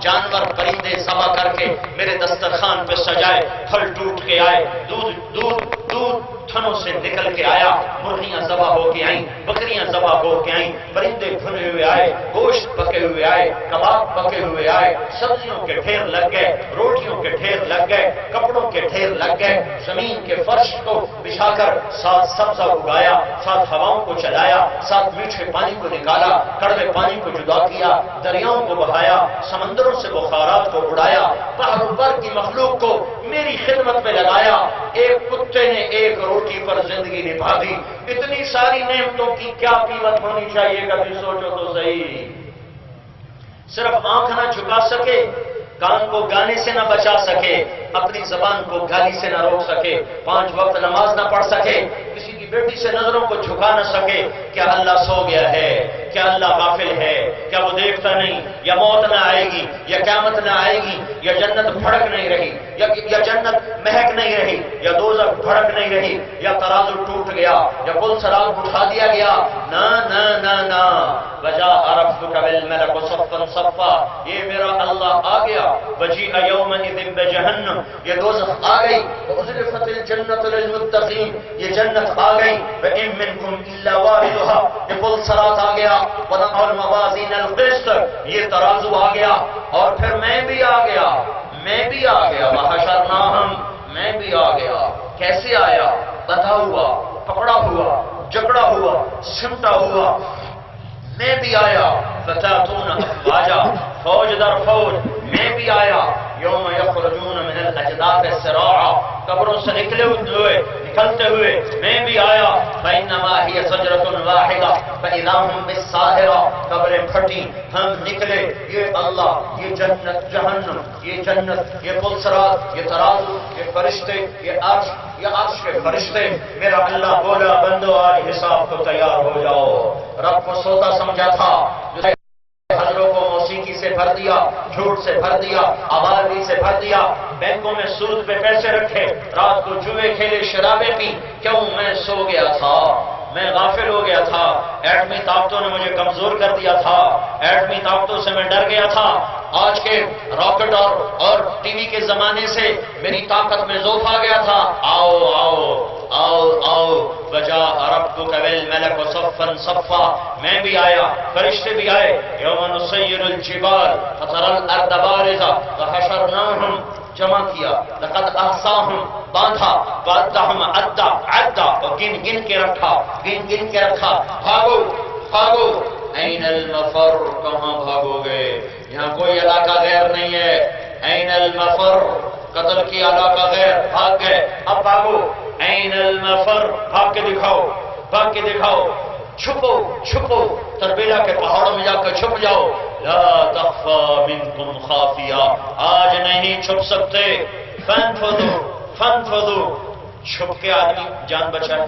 جانور پرندے ذبح کر کے میرے دسترخوان پہ سجائے، پھل ٹوٹ کے آئے، دودھ تھنوں سے نکل کے آیا، مرغیاں ذبح ہو کے آئیں، بکریاں ذبح ہو کے آئیں، پرندے بھنے ہوئے آئے، گوشت پکے ہوئے آئے، کباب پکے ہوئے آئے، سبزیوں کے ڈھیر لگ گئے، روٹیوں کے ڈھیر لگ گئے، کپڑوں کے ڈھیر لگ گئے، زمین کے فرش کو بچھا کر ساتھ سبزہ اگایا، ساتھ ہواؤں کو چلایا، ساتھ میٹھے پانی کو نکالا، کڑوے پانی کو جدا کیا، دریاؤں کو بہایا، سمندروں سے بخارات کو اڑایا، بحر بر کی مخلوق کو میری خدمت میں لگایا۔ ایک کتے نے ایک روٹی پر زندگی نبھا دی۔ اتنی ساری نعمتوں کی کیا قیمت ہونی چاہیے، کبھی سوچو تو صحیح۔ صرف آنکھ نہ جھکا سکے، کان کو گانے سے نہ بچا سکے، اپنی زبان کو گالی سے نہ روک سکے، 5 وقت نماز نہ پڑھ سکے، کسی کی بیٹی سے نظروں کو جھکا نہ سکے، کیا اللہ سو گیا ہے؟ کیا اللہ غافل ہے؟ کیا وہ دیکھتا نہیں؟ یا موت نہ آئے گی، یا قیامت نہ آئے گی، یا جنت بھڑک نہیں رہی، یا جنت مہک نہیں رہی، یا دوزخ بھڑک نہیں رہی، یا ترازو ٹوٹ گیا، یا کل سراغ اٹھا دیا گیا؟ نہ نہ نہ نہ، وجاء ربک والملک صفا صفا، یہ میرا اللہ آ گیا۔ وجیء یومئذ بجہنم، یہ دوزخ آ گئی۔ وازلفت الجنۃ للمتقین، یہ جنت آ گئی۔ وان منکم الا واردھا، یہ پل صراط آ گیا۔ ونضع الموازین القسط، یہ ترازو آ گیا۔ اور پھر میں بھی آ گیا، وحشرناہم، میں بھی آ گیا۔ کیسے آیا؟ بندھا ہوا، پکڑا ہوا، جکڑا ہوا، سمٹا ہوا، میں بھی آیا۔ فتاتون افواجا، فوج در فوج، میں بھی آیا۔ یوم یخرجون من الاجداث سراعا، قبروں سے نکلتے ہوئے میں بھی آیا۔ فإنما هي زجرة واحدة، فَإِذَا هُمْ بِالسَّاهِرَةِ قبریں پھٹی، ہم نکلے، یہ اللہ، یہ جنت، جہنم، یہ جنت، یہ پلسرات، یہ ترازو، یہ فرشتے، یہ عرش کے فرشتے. میرا اللہ بولا بندو آج حساب کو تیار ہو جاؤ. رب کو سوتا سمجھا تھا، حضروں کو موسیقی سے بھر دیا، جھوٹ سے بھر دیا، آوازی سے بھر دیا، بینکوں میں سود پہ پیسے رکھے، رات کو جوئے کھیلے، شرابیں پی. کیوں؟ میں سو گیا تھا، میں غافل ہو گیا تھا، ایٹمی طاقتوں نے مجھے کمزور کر دیا تھا، ایٹمی طاقتوں سے میں ڈر گیا تھا. آج کے راکٹ اور ٹی وی کے زمانے سے میری طاقت میں ضعف آ گیا تھا. آؤ آؤ آؤ آؤ وجاء ربک والملک صفا صفا. میں بھی آیا، فرشتے بھی آئے. یوم نسیر الجبال فتری الارض بارزہ وحشرناہم، جمع کیا. لقد احصاہم، باندھا. وعدہم عدا، عدا، اور گن کے رکھا، گن کے رکھا. بھاگو بھاگو. این المفر، کہاں بھاگو گے؟ یہاں کوئی علاقہ غیر نہیں ہے. این المفر، قتل کی علاقہ غیر، بھاگ گئے، اب بھاگو. این المفر، بھاگ کے دکھاؤ، بھاگ کے دکھاؤ. چھپو چھپو، تربیلا کے پہاڑوں میں جا کر چھپ جاؤ. لا تخفى منکم خافیہ، آج نہیں چھپ سکتے. فانفذوا فانفذوا، چھپ کے آدمی جان بچائے،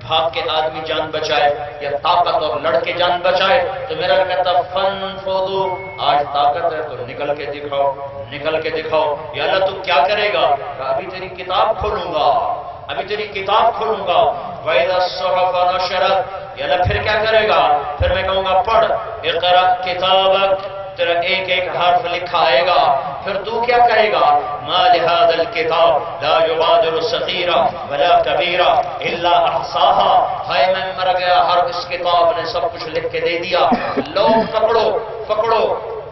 بھاگ کے آدمی جان بچائے، یا طاقت اور لڑ کے جان بچائے. تو میرا کہتا فانفذوا، آج طاقت ہے تو نکل کے دکھاؤ، نکل کے دکھاؤ. یا اللہ تو کیا کرے گا؟ ابھی تیری کتاب کھولوں گا، ابھی تیری کتاب کھولوں گا. وَإِذَا الصُّحُفُ نُشِرَتْ، یا اللہ پھر کیا کرے گا؟ پھر میں کہوں گا پڑھ، اقرأ کتابک، تیرا ایک ایک حرف لکھا آئے گا. پھر تو کیا کہے گا؟ ما لهذا الكتاب لا يغادر صغيرة ولا كبيرة الا احصاها. ہائے میں مر گیا، ہر اس کتاب نے سب کچھ لکھ کے دے دیا. لو پکڑو پکڑو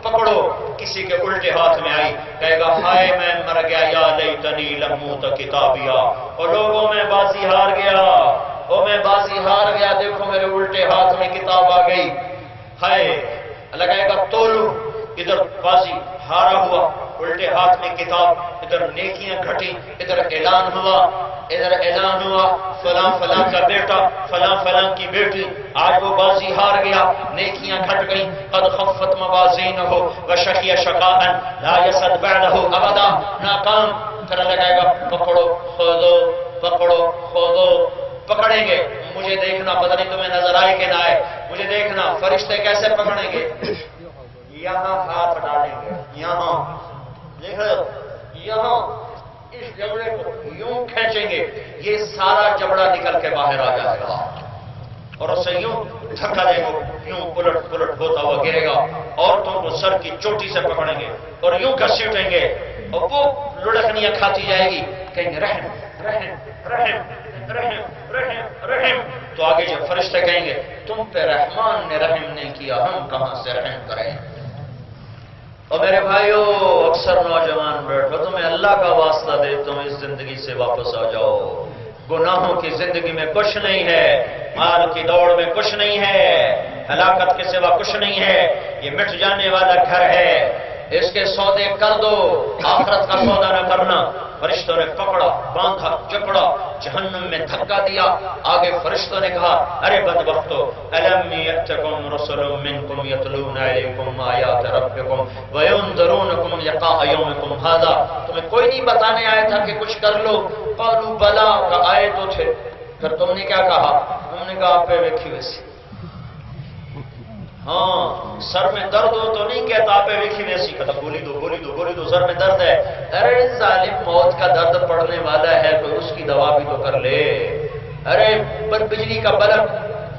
پکڑو. کسی کے الٹے ہاتھ میں آئی، کہے گا ہائے میں مر گیا، یا لیتنی لم اوت کتابیا. اور لوگوں میں بازی ہار گیا، او میں بازی ہار گیا، دیکھو میرے الٹے ہاتھ میں کتاب آ گئی. ہائے لگائے گا تولو، ادھر بازی ہارا ہوا، الٹے ہاتھ میں کتاب، ادھر نیکیاں گھٹی، ادھر اعلان ہوا، ادھر اعلان ہوا فلاں فلاں کا بیٹا، فلاں فلاں کی بیٹی. آج وہ بازی ہار گیا، نیکیاں گھٹ گئیں. قد خفت موازینہ وشقی شقاء لا یسد بعدہ ابدا، ناکام. پھر لگائے گا پکڑو خودو، پکڑو خودو. پکڑیں گے، مجھے دیکھنا، پتہ نہیں تمہیں نظر آئے کہ نہ آئے، مجھے دیکھنا فرشتے کیسے پکڑیں گے. یہاں ہاتھ ڈالیں گے، یہاں دیکھ رہے ہو، یہاں اس جبڑے کو یوں کھینچیں گے، یہ سارا جبڑا نکل کے باہر آ جائے گا. اور اسے یوں دھکا دیں گے، یوں الٹ پلٹ ہوتا ہوا گرے گا. عورتوں کو سر کی چوٹی سے پکڑیں گے اور یوں گھسیٹیں گے، اور وہ لڑکنیاں کھاتی جائے گی. کہیں گے رحم رحم رحم رحم رحم رحم. تو آگے جب فرشتے کہیں گے تم پہ رحمان نے رحم نہیں کیا، ہم کہاں سے رحم کریں. اور میرے بھائیو، اکثر نوجوان بیٹھو، تمہیں اللہ کا واسطہ دے تم اس زندگی سے واپس آ جاؤ. گناہوں کی زندگی میں کچھ نہیں ہے، مال کی دوڑ میں کچھ نہیں ہے، ہلاکت کے سوا کچھ نہیں ہے. یہ مٹ جانے والا گھر ہے، اس کے سودے کر دو، آخرت کا سودا نہ کرنا. فرشتوں نے پکڑا، باندھا، جکڑا، جہنم میں دھکا دیا. آگے فرشتوں نے کہا ارے بدبختو، الم یاتکم رسل منکم یتلون علیکم آیات ربکم وینذرونکم لقاء یومکم ھذا. تمہیں کوئی نہیں بتانے آیا تھا کہ کچھ کر لو؟ قالوا بلا، کہ آئے تو تھے. پھر تم نے کیا کہا؟ تم نے کہا آپ پہ ویکھی ویسی. ہاں، سر میں درد ہو تو نہیں کہتا آپ ویکھی ویسی، کہتا گولی دو گولی دو گولی دو، سر میں درد ہے. ارے ظالم، موت کا درد پڑنے والا ہے تو اس کی دوا بھی تو کر لے. ارے بجلی کا بلب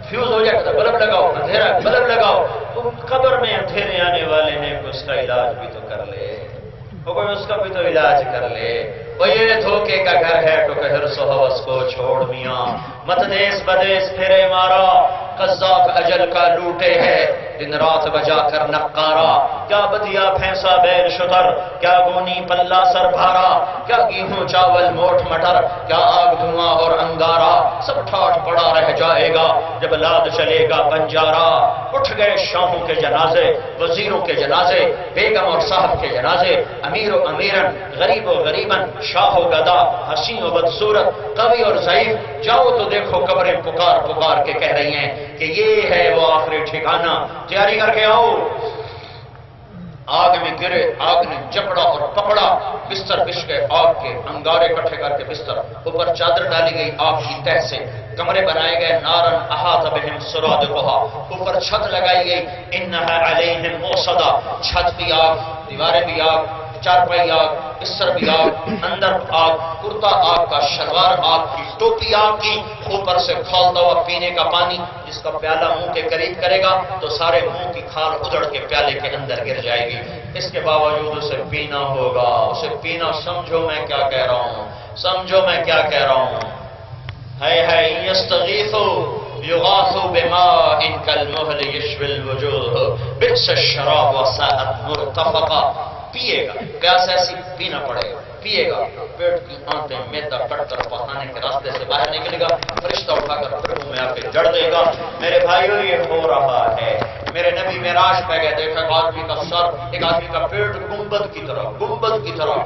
فیوز ہو جائے، بلب لگاؤ، اندھیرا بلب لگاؤ. تو قبر میں اندھیرے آنے والے ہیں، اس کا علاج بھی تو کر لے، کوئی اس کا بھی تو علاج کر لے. وہ یہ دھوکے کا گھر ہے تو کہ حرص و حوث کو چھوڑ میاں، مت دیس بدیس پھرے مارا. قذاق اجل کا لوٹے ہے، دن رات بجا کر نقارا. کیا بدیا بھینسا بیل شتر، کیا گونی پلہ سر بھارا، کیا گیہوں چاول موٹ مٹر، کیا آگ دھواں اور انگارا. سب ٹھاٹ پڑا رہ جائے گا جب لاد چلے گا بنجارا. اٹھ گئے شاہوں کے جنازے، وزیروں کے جنازے، بیگم اور صاحب کے جنازے، امیر و امیرن، غریب و غریبن، شاہ و گدا، حسین و بدصورت، قوی اور ضعیف. جاؤ تو دیکھو قبریں پکار پکار کے کہہ رہی ہیں کہ یہ ہے وہ آخری ٹھکانہ، تیاری کر کے آؤ۔ آگ میں گرے، آگ نے جکڑا اور پکڑا، بستر بچھ گئے آگ کے، انگارے اکٹھے کر کے بستر، اوپر چادر ڈالی گئی آگ کی تہ سے، کمرے بنائے گئے، نارن احاط بہم سرادقها، اوپر چھت لگائی گئی، انھا علیہم موصدہ، چھت بھی آگ، دیواریں بھی آگ، چارپائی آگ، بستر بھی آگ، اندر آگ، کرتا آگ کا، شلوار آگ کی، ٹوپی آگ کی، اوپر سے کھولتا ہوا پینے کا پانی، جس کا پیالہ منہ کے قریب کرے گا تو سارے منہ کی کھال اجڑ کے پیالے کے اندر گر جائے گی، اس کے باوجود اسے پینا ہوگا، اسے پینا۔ سمجھو میں کیا کہہ رہا ہوں، سمجھو میں کیا کہہ رہا ہوں۔ ہے یستغیثوا یغاثوا بماء کالمہل یشوی الوجوہ بئس الشراب وساءت مرتفقا، پیے گا، پیاس ایسی پینا پڑے گا، پیے گا، پیٹ کی آنتیں میدا کٹ کر پخانے کے راستے سے باہر نکلے گا، فرشتہ اٹھا کر پھر میں آ کے جڑ دے گا۔ میرے بھائیو یہ ہو رہا ہے۔ میرے نبی معراج پہ گئے، دیکھا ایک آدمی کا سر، ایک آدمی کا پیٹ گنبد کی طرح، گنبد کی طرح،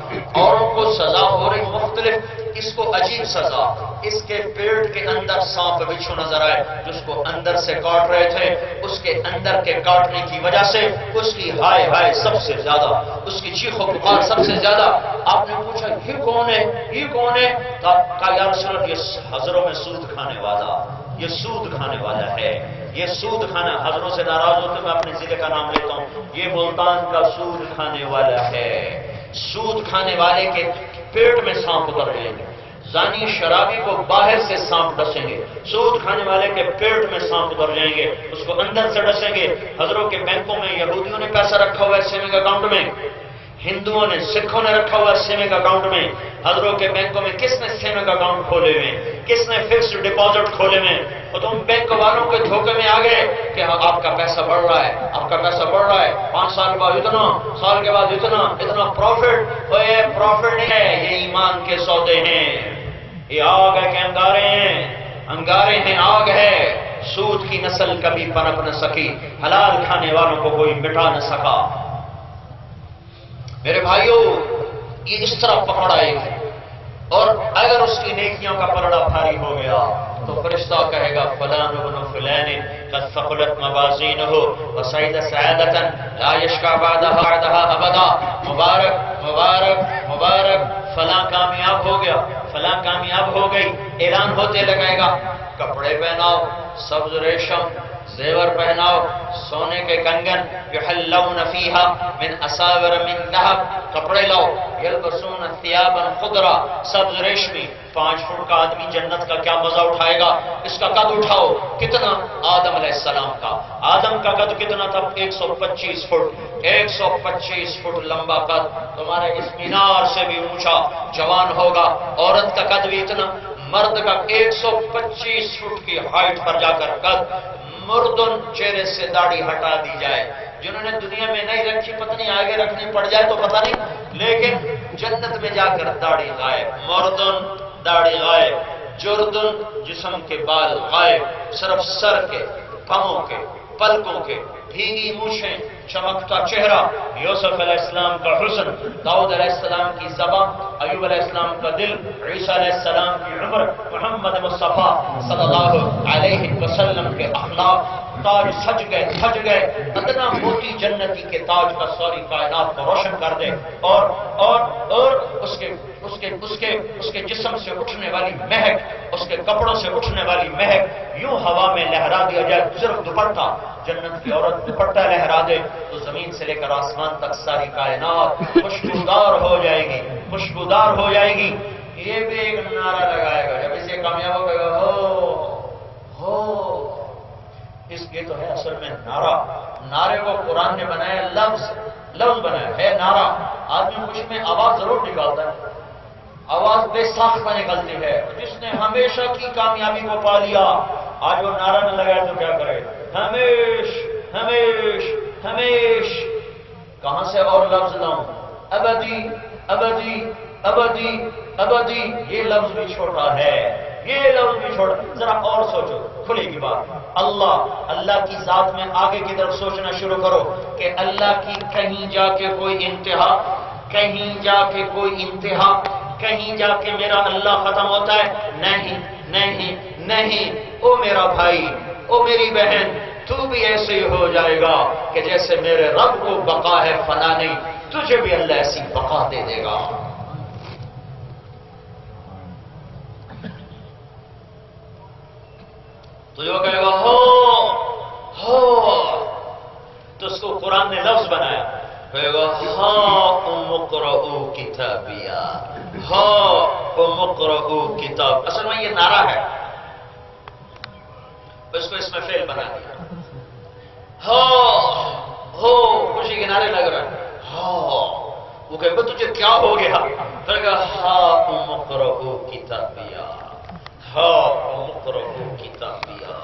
اوروں کو سزا ہو رہی مختلف، اس کو عجیب سزا، اس کے پیٹ کے اندر سانپ بچھو نظر آئے، جس کو اندر سے کاٹ رہے تھے، اس کے اندر کے کاٹنے کی وجہ سے اس کی ہائے ہائے سب سے زیادہ، اس کی چیخ و پکار سب سے زیادہ۔ آپ نے پوچھا یہ کون ہے، یہ کون ہے؟ کہا یا رسول اللہ، یہ حضروں میں سود کھانے والا، یہ سود کھانے والا ہے، یہ سود کھانا۔ حضروں سے ناراض ہوتے میں اپنے ضلع کا نام لیتا ہوں، یہ ملتان کا سود کھانے والا ہے۔ سود کھانے والے کے پیٹ میں سانپ اتر جائیں گے، زانی شرابی کو باہر سے سانپ ڈسیں گے، سود کھانے والے کے پیٹ میں سانپ اتر جائیں گے، اس کو اندر سے ڈسیں گے۔ حضروں کے بینکوں میں یہودیوں نے پیسہ رکھا ہوا ہے سیونگ اکاؤنٹ میں، ہندوؤں نے، سکھوں نے رکھا ہوا ہے سیونگ اکاؤنٹ میں۔ حضروں کے بینکوں میں کس نے سیونگ اکاؤنٹ کھولے ہوئے، کس نے فکسڈ ڈپازٹ کھولے ہوئے؟ اور تم بینک والوں کے دھوکے میں آ گئے کہ آپ کا پیسہ بڑھ رہا ہے، آپ کا پیسہ بڑھ رہا ہے، 5 سال بعد اتنا، سال کے بعد اتنا، اتنا پروفٹ۔ اور یہ پروفٹ نہیں ہے، یہ ایمان کے سودے ہیں، یہ آگ ہے کہ انگارے ہیں، انگارے ہیں، آگ ہے۔ سود کی نسل کبھی پنپ نہ سکی، حلال کھانے والوں کو کوئی مٹا نہ سکا۔ میرے بھائیو یہ اس طرح پکڑائے گا، اور اگر اس کی نیکیوں کا پلڑا بھاری ہو گیا تو فرشتہ کہے گا فلان ابن فلان قد ثقلت موازینہ وسعید سعادۃ لا یشقی بعدها ابدا، مبارک مبارک مبارک، فلاں کامیاب ہو گیا، فلاں کامیاب ہو گئی۔ اعلان ہوتے لگائے گا کپڑے پہناؤ، سبز ریشم زیور پہناؤ، سونے کے کنگن، یحلون فیہا من اساور من ذہب، کپڑے لاؤ، یلبسون ثیابا خضرا، سبز ریشمی۔ 5 فٹ کا آدمی جنت کا کیا مزہ اٹھائے گا؟ اس کا قد اٹھاؤ، کتنا؟ آدم علیہ السلام کا۔ آدم کا قد کتنا تھا؟ 125 فٹ، 125 فٹ لمبا قد، تمہارے اس مینار سے بھی اونچا جوان ہوگا۔ عورت کا قد بھی اتنا، مرد کا 125 فٹ کی ہائٹ پر جا کر قد۔ مردن چہرے سے داڑھی ہٹا دی جائے، جنہوں نے دنیا میں نہیں رکھی پتنی آگے رکھنی پڑ جائے تو پتہ نہیں، لیکن جنت میں جا کر داڑھی غائب، مردن داڑھی غائب، جردن جسم کے بال غائب، صرف سر کے، پاؤں کے، پلکوں کے، بھیگی مونچھیں، چمکتا چہرہ، یوسف علیہ السلام کا حسن، داؤد علیہ السلام کی زبان، ایوب علیہ السلام کا دل، عیسیٰ علیہ السلام کی عمر، محمد مصطفیٰ صلی اللہ علیہ وسلم کے اخلاق، تاج سج گئے، تھج گئے، ادنا موتی جنتی کے تاج کا ساری کائنات کو روشن کر دے، اور اس کے جسم سے اٹھنے والی مہک، اس کے کپڑوں سے اٹھنے والی مہک یوں ہوا میں لہرا دیا جائے، صرف دوپٹہ، جنت کی عورت دوپٹہ لہرا دے تو زمین سے لے کر آسمان تک ساری کائنات خوشبودار ہو جائے گی، خوشبودار ہو جائے گی۔ یہ بھی ایک نعرہ لگائے گا جب اسے کامیاب ہو گئے، ہو اس یہ تو ہے اصل میں نعرہ۔ نعرے کو قرآن نے بنایا، لفظ بنایا ہے نعرہ۔ آدمی کچھ میں آواز ضرور نکالتا ہے، آواز بے ساختہ نکلتی ہے۔ جس نے ہمیشہ کی کامیابی کو پا لیا، آج وہ نعرہ نہ لگائے تو کیا کرے؟ ہمیش ہمیش ہمیش، کہاں سے اور لفظ لاؤں؟ ابدی ابدی ابدی ابدی، یہ لفظ بھی چھوٹا ہے، یہ لفظ بھی چھوٹا۔ ذرا اور سوچو، کھلے کی بات، اللہ کی ذات میں آگے کی طرف سوچنا شروع کرو کہ اللہ کی کہیں جا کے کوئی انتہا، کہیں جا کے کوئی انتہا، کہیں جا کے میرا اللہ ختم ہوتا ہے؟ نہیں نہیں نہیں۔ او میرا بھائی، او میری بہن تو بھی ایسے ہی ہو جائے گا کہ جیسے میرے رب کو بقا ہے فنا نہیں، تجھے بھی اللہ ایسی بقا دے دے گا۔ تو جو کہے گا ہو تو اس کو قرآن نے لفظ بنایا، کہے گا ہاں اقرؤ کتابیہ، ہاں اقرؤ کتاب، اصل میں یہ نعرہ ہے، اس کو اس میں فعل بنا دیا، ہو خوشی کے نعرے لگ رہا ہے، ہاں وہ کہے گا تجھے کیا ہو گیا؟ کہے گا ہاں اقرؤ کتابیہ، ہاں اقرؤ کتابیہ،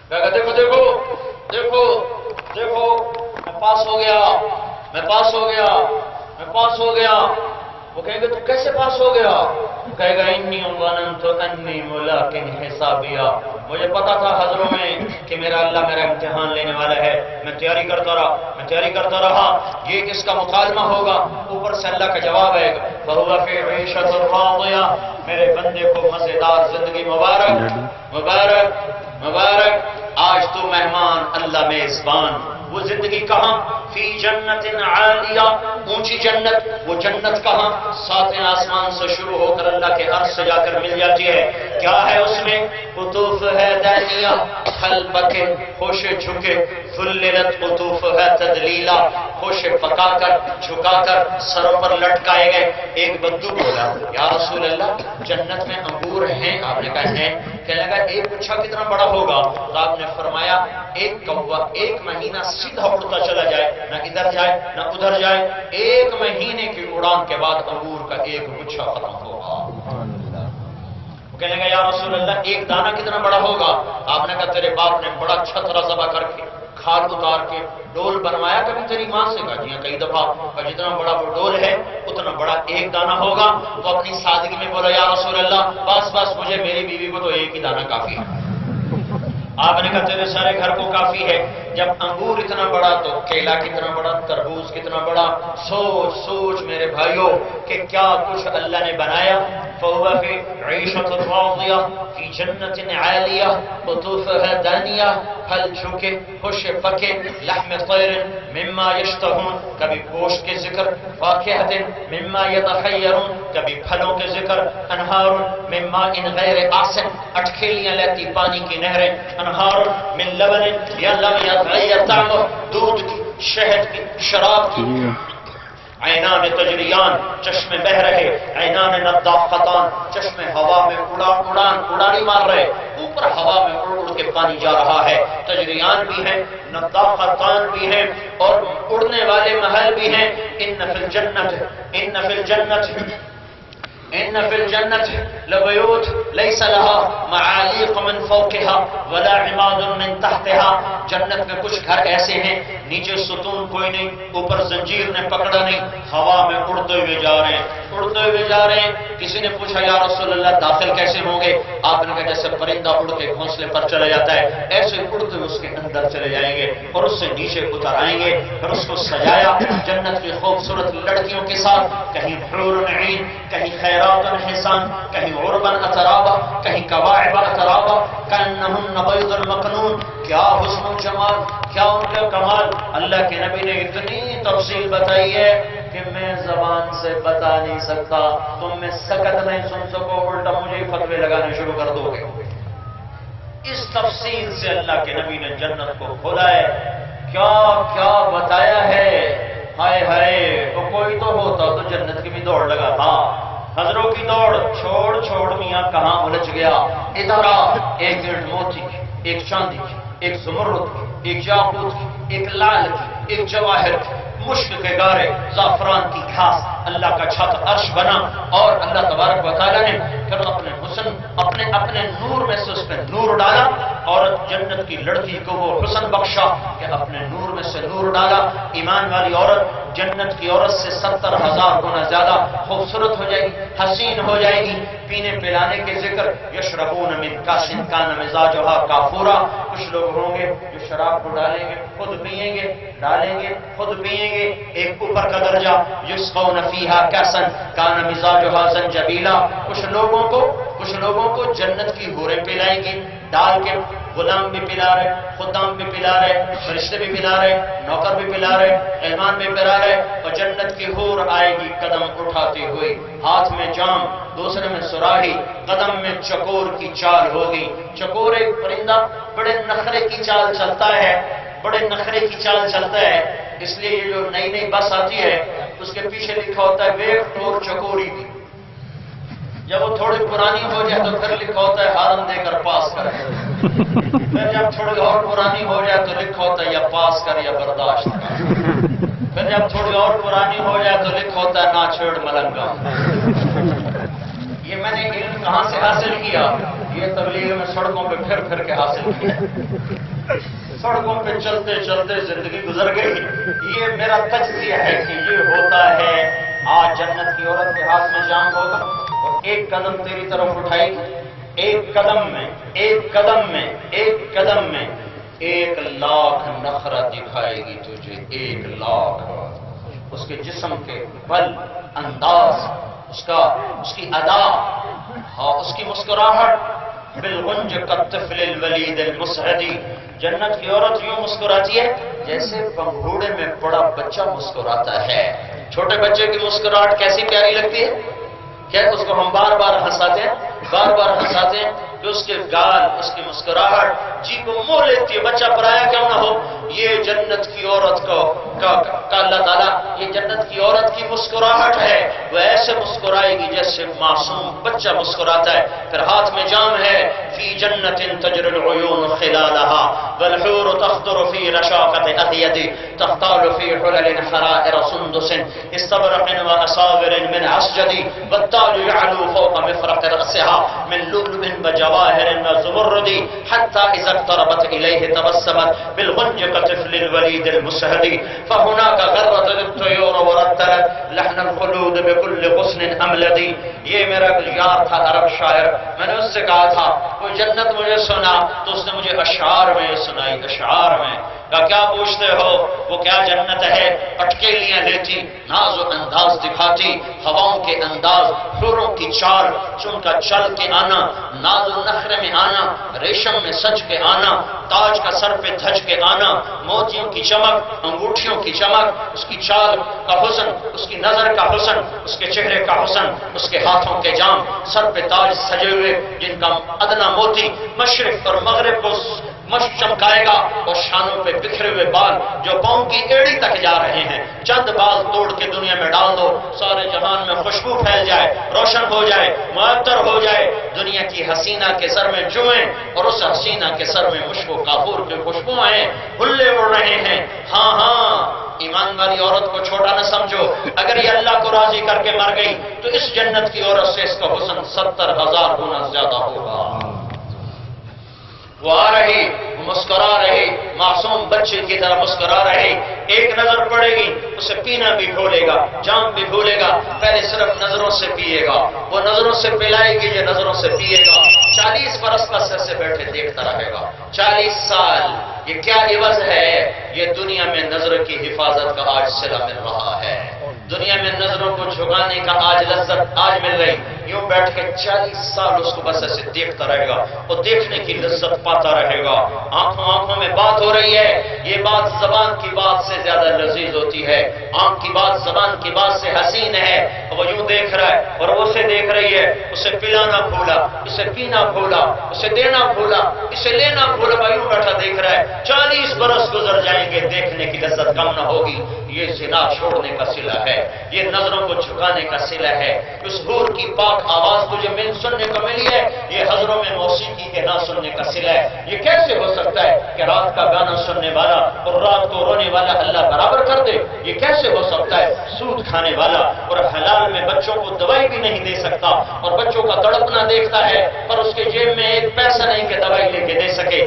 کہے گا دیکھو دیکھو دیکھو دیکھو میں پاس ہو گیا، میں پاس ہو گیا، میں پاس ہو گیا۔ وہ کہیں گے تو کیسے پاس ہو گیا؟ کہے گا انی ظننت انی ملاق حسابیہ، مجھے پتا تھا حضروں میں کہ میرا اللہ میرا امتحان لینے والا ہے، میں تیاری کرتا رہا، میں تیاری کرتا رہا، یہ کس کا مکالمہ ہوگا؟ اوپر سے اللہ کا جواب ہے فَهُوَ فِي عِيشَةٍ رَاضِيَةٍ، میرے بندے کو مزیدار زندگی مبارک مبارک مبارک، آج تو مہمان اللہ میزبان، وہ زندگی کہاں؟ فی جنت عالیہ، اونچی جنت، وہ جنت کہاں؟ ساتویں آسمان سے شروع ہو کر اللہ کے عرش سے جا کر مل جاتی ہے، کیا ہے اس میں؟ قطوف ہے دانیہ، پھل پکے خوشے جھکے، ذللت قطوف ہے تدلیلا، خوشے پکا کر جھکا کر سروں پر لٹکائے گئے۔ ایک بدو بولا یا رسول اللہ جنت میں انگور ہیں؟ آپ نے کہا ہیں۔ کہنے لگا ایک گچھا کتنا بڑا ہوگا؟ تو آپ نے فرمایا ایک کوا ایک مہینہ سیدھا اڑتا چلا جائے، نہ ادھر جائے نہ ادھر جائے، ایک مہینے کی اڑان کے بعد انگور کا ایک گچھا ختم ہوگا۔ کہنے لگا یا رسول اللہ ایک دانہ کتنا بڑا ہوگا؟ آپ نے کہا تیرے باپ نے بڑا چھترا ذبح کر کے کھال اتار کے ڈول بنوایا، کبھی تیری ماں سے کہا جی کئی دفعہ، اور جتنا بڑا وہ ڈول ہے اتنا بڑا ایک دانہ ہوگا۔ تو اپنی سادگی میں بولا یا رسول اللہ بس بس مجھے میری بیوی کو تو ایک ہی دانہ کافی ہے۔ آپ نے کہا تیرے سارے گھر کو کافی ہے، جب انگور اتنا بڑا تو کیلا کتنا بڑا، تربوز کتنا بڑا، سوچ سوچ میرے بھائیوں کہ کیا کچھ اللہ نے بنایا۔ فَهُوَ فِي عِيشَةٍ رَاضِيَةٍ فِي جَنَّةٍ عَالِيَةٍ قُطُوفُهَا دَانِيَةٌ، پھل جھکے خوشے پکے، لحم طیر مما یشتہون، کبھی گوشت کے ذکر، فاکہۃ مما یتخیرون، کبھی پھلوں کے ذکر، انہار من ماء غیر آسن، اٹکھیلیاں لیتی پانی کی نہریں، انہار من لبن لم یتغیر طعمہ، دودھ کی، شہد کی، شراب کی، عینان تجریان، چشمے بہ رہے، عینان نضاختان، چشمے ہوا میں اڑانی مار رہے، اوپر ہوا میں اڑ اڑ کے پانی جا رہا ہے، تجریان بھی ہیں، نضاختان بھی ہیں، اور اڑنے والے محل بھی ہیں۔ ان فی الجنت لبیوت لیس لها معالیق من فوقها ولا عماد من تحتها، جنت میں کچھ گھر ایسے ہیں نیچے ستون کوئی نہیں، اوپر زنجیر نے پکڑا نہیں، ہوا میں اڑتے ہوئے جا رہے ہیں، اڑتے ہوئے جا رہے ہیں۔ کسی نے پوچھا یا رسول اللہ داخل کیسے ہوں گے؟ آپ نے کہا جیسے پرندہ اڑ کے گھونسلے پر چلا جاتا ہے ایسے اڑتے اس کے اندر چلے جائیں گے اور اس سے نیچے اتر آئیں گے، اور اس کو سجایا جنت کی خوبصورت لڑکیوں کے ساتھ، کہیں حور عین، کہیں خیرات حسان، کہیں عربا اترابا، کہیں کواعب اترابا، کانہن بیض مکنون، کیا حسن و جمال، کیا ان کا کمال۔ اللہ کے نبی نے اتنی تفصیل بتائی ہے کہ میں زبان سے بتا نہیں سکتا، تم میں سکت نہیں سن سکو، الٹا مجھے فتوے لگانے شروع کر دو گے۔ اس تفصیل سے اللہ کے نبی نے جنت کو کھولا ہے، کیا کیا بتایا ہے، ہائے ہائے، تو کوئی تو ہوتا تو جنت کی بھی دوڑ لگا تھا۔ حضروں کی دوڑ چھوڑ میاں کہاں الجھ گیا، ادھر آ، ایک گرد موتی کی، ایک چاندی کی، ایک زمرد کی، ایک یاقوت کی، ایک لال کی، ایک جواہر کی، مشک کے گارے، زعفران کی گھاس، اللہ کا چھت عرش بنا، اور اللہ تبارک و تعالیٰ نے پھر اپنے حسن اپنے نور میں سے اس پہ نور ڈالا، اور جنت کی لڑکی کو وہ حسن بخشا کہ اپنے نور میں سے نور ڈالا۔ ایمان والی عورت جنت کی عورت سے 70,000 گنا زیادہ خوبصورت ہو جائے گی، حسین ہو جائے گی۔ پینے پلانے کے ذکر، یشربون من کاس کان مزاجھا کافورا، کچھ لوگ ہوں گے جو شراب کو ڈالیں گے خود پیئیں گے، ڈالیں گے خود پیئیں گے۔ ایک اوپر کا درجہ یسقون فیہا کاسا کان مزاجھا زنجبیلا، کچھ لوگوں کو جنت کی حوریں پلائیں گی ڈال کے غلام بھی پلا رہے، خدام بھی پلا رہے، فرشتے بھی پلا رہے، نوکر بھی پلا رہے، مہمان بھی پلا رہے، اور جنت کی حور آئے گی قدم اٹھاتی ہوئی، ہاتھ میں جام، دوسرے میں سراہی، قدم میں چکور کی چال ہوگی۔ چکور ایک پرندہ بڑے نخرے کی چال چلتا ہے، بڑے نخرے کی چال چلتا ہے، اس لیے یہ جو نئی نئی بس آتی ہے اس کے پیچھے لکھا ہوتا ہے ویو ٹور چکوری کی۔ جب وہ تھوڑی پرانی ہو جائے تو پھر لکھا ہوتا ہے ہارن دے کر پاس کر، پھر جب تھوڑی اور پرانی ہو جائے تو لکھا ہوتا ہے یا پاس کر یا برداشت کر، پھر جب تھوڑی اور پرانی ہو جائے تو لکھا ہوتا ہے نا چھیڑ ملنگا۔ یہ میں نے علم کہاں سے حاصل کیا؟ یہ تبلیغ میں سڑکوں پہ پھر پھر کے حاصل کیا، سڑکوں پہ چلتے چلتے زندگی گزر گئی۔ یہ میرا تجزیہ ہے کہ یہ ہوتا ہے۔ آج جنت کی عورت کے ہاتھ میں جام ہوگا اور ایک قدم تیری طرف اٹھائے گی، ایک قدم میں، ایک قدم میں، ایک قدم میں 1,00,000 نخرہ دکھائے گی تجھے، 1,00,000۔ اس کے جسم کے بل، انداز، اس کی ادا، ہاں اس کی مسکراہٹ، بالغنج کالطفل الولید المسعدی، جنت کی عورت یوں مسکراتی ہے جیسے پنگھوڑے میں بڑا بچہ مسکراتا ہے۔ چھوٹے بچے کی مسکراہٹ کیسی پیاری لگتی ہے، کیا اس کو ہم بار بار ہنساتے ہیں، بار بار ہنساتے ہیں کہ اس کے گال، اس کی مسکراہٹ جی کو موہ لیتی ہے، بچہ پرایا کیوں نہ ہو۔ یہ جنت کی عورت کا اللہ تعالیٰ، یہ جنت کی عورت کی مسکراہٹ ہے، وہ ایسے مسکرائے گی جیسے معصوم بچہ مسکراتا ہے۔ پھر ہاتھ میں جام ہے، فی جنت تجری العیون خلالها والحور تخضر فی رشاقة الید تختال فی حلل حرائر سندس استبرق واصابر من عسجد والتاج يعلو فوق مفرق رأسها من لؤلؤ وجواهر وزمرد حتى اذا اقتربت الیہ تبسمت بالغنج كطفل الولید المسہدی فهناك غرت الطیور ورتلت لحن الخلود بكل غصن املدی۔ یہ میرا یار تھا عرب شاعر، میں نے اس سے کہا تھا کوئی جنت مجھے سنا تو اس نے مجھے اشعار میں سنائی، اشعار میں کہا کیا پوچھتے ہو، وہ کیا جنت ہے، اٹکیلیاں لیتی، ناز و انداز دکھاتی، ہواؤں کے انداز، حوروں کی چال، چن کا چل کے آنا، ناز و نخرے میں آنا، ریشم میں سج کے آنا، تاج کا سر پہ دھج کے آنا، موتیوں کی چمک، انگوٹھیوں کی چمک، اس کی چال کا حسن، اس کی نظر کا حسن، اس کے چہرے کا حسن، اس کے ہاتھوں کے جام، سر پہ تاج سجے ہوئے جن کا ادنا موتی مشرق اور مغرب کو مشق چمکائے گا، اور شانوں پہ بکھرے ہوئے بال جو پاؤں کی ایڑی تک جا رہے ہیں، چند بال توڑ کے دنیا میں ڈال دو، سارے جہان میں خوشبو پھیل جائے، روشن ہو جائے، معطر ہو جائے، دنیا کی حسینہ کے سر میں جوئیں اور اس حسینہ کے سر میں مشک و کافور کی خوشبو ہیں، ہلے اڑ رہے ہیں۔ ہاں ہاں، ایمان والی عورت کو چھوٹا نہ سمجھو، اگر یہ اللہ کو راضی کر کے مر گئی تو اس جنت کی عورت سے اس کا حسن 70,000 گنا زیادہ ہوگا۔ وہ آ رہی، مسکرا رہی، معصوم بچے کی طرح مسکرا رہی، ایک نظر پڑے گی اسے پینا بھی بھولے گا، جام بھی بھولے گا، پہلے صرف نظروں سے پیے گا، وہ نظروں سے پلائے گی، یہ نظروں سے پیے گا، 40 برس کا سر سے بیٹھے دیکھتا رہے گا، 40 سال۔ یہ کیا عوض ہے؟ یہ دنیا میں نظر کی حفاظت کا آج صلہ مل رہا ہے، دنیا میں نظروں کو جھکانے کا آج لذت آج مل رہی، یوں بیٹھ کے 40 سال اس کو بس ایسے دیکھتا رہے گا، اور دیکھنے کی لذت پاتا رہے گا، آنکھوں میں بات ہو رہی ہے، یہ بات زبان کی بات سے زیادہ لذیذ ہوتی ہے، آنکھ کی بات زبان کی بات سے حسین ہے، وہ یوں دیکھ رہا ہے اور وہ اسے دیکھ رہی ہے، اسے پلانا بھولا، اسے پینا بھولا، اسے دینا بھولا، اسے لینا بھولا، وہ یوں بیٹھا دیکھ رہا ہے، 40 برس گزر جائیں گے، دیکھنے کی لذت کم نہ ہوگی۔ یہ زنا چھوڑنے کا صلہ ہے، یہ نظروں کو جھکانے کا صلہ ہے، اس حور کی پاک آواز تجھے سننے کو ملی ہے، یہ حضروں میں موسیقی کے نہ سننے کا صلہ ہے۔ یہ کیسے ہو سکتا ہے کہ رات کا گانا سننے والا اور رات کو رونے والا اللہ برابر کر دے؟ یہ کیسے ہو سکتا ہے سود کھانے والا اور حلال میں بچوں کو دوائی بھی نہیں دے سکتا، اور بچوں کا تڑپنا دیکھتا ہے پر اس کے جیب میں ایک پیسہ نہیں کہ دوائی لے کے دے سکے؟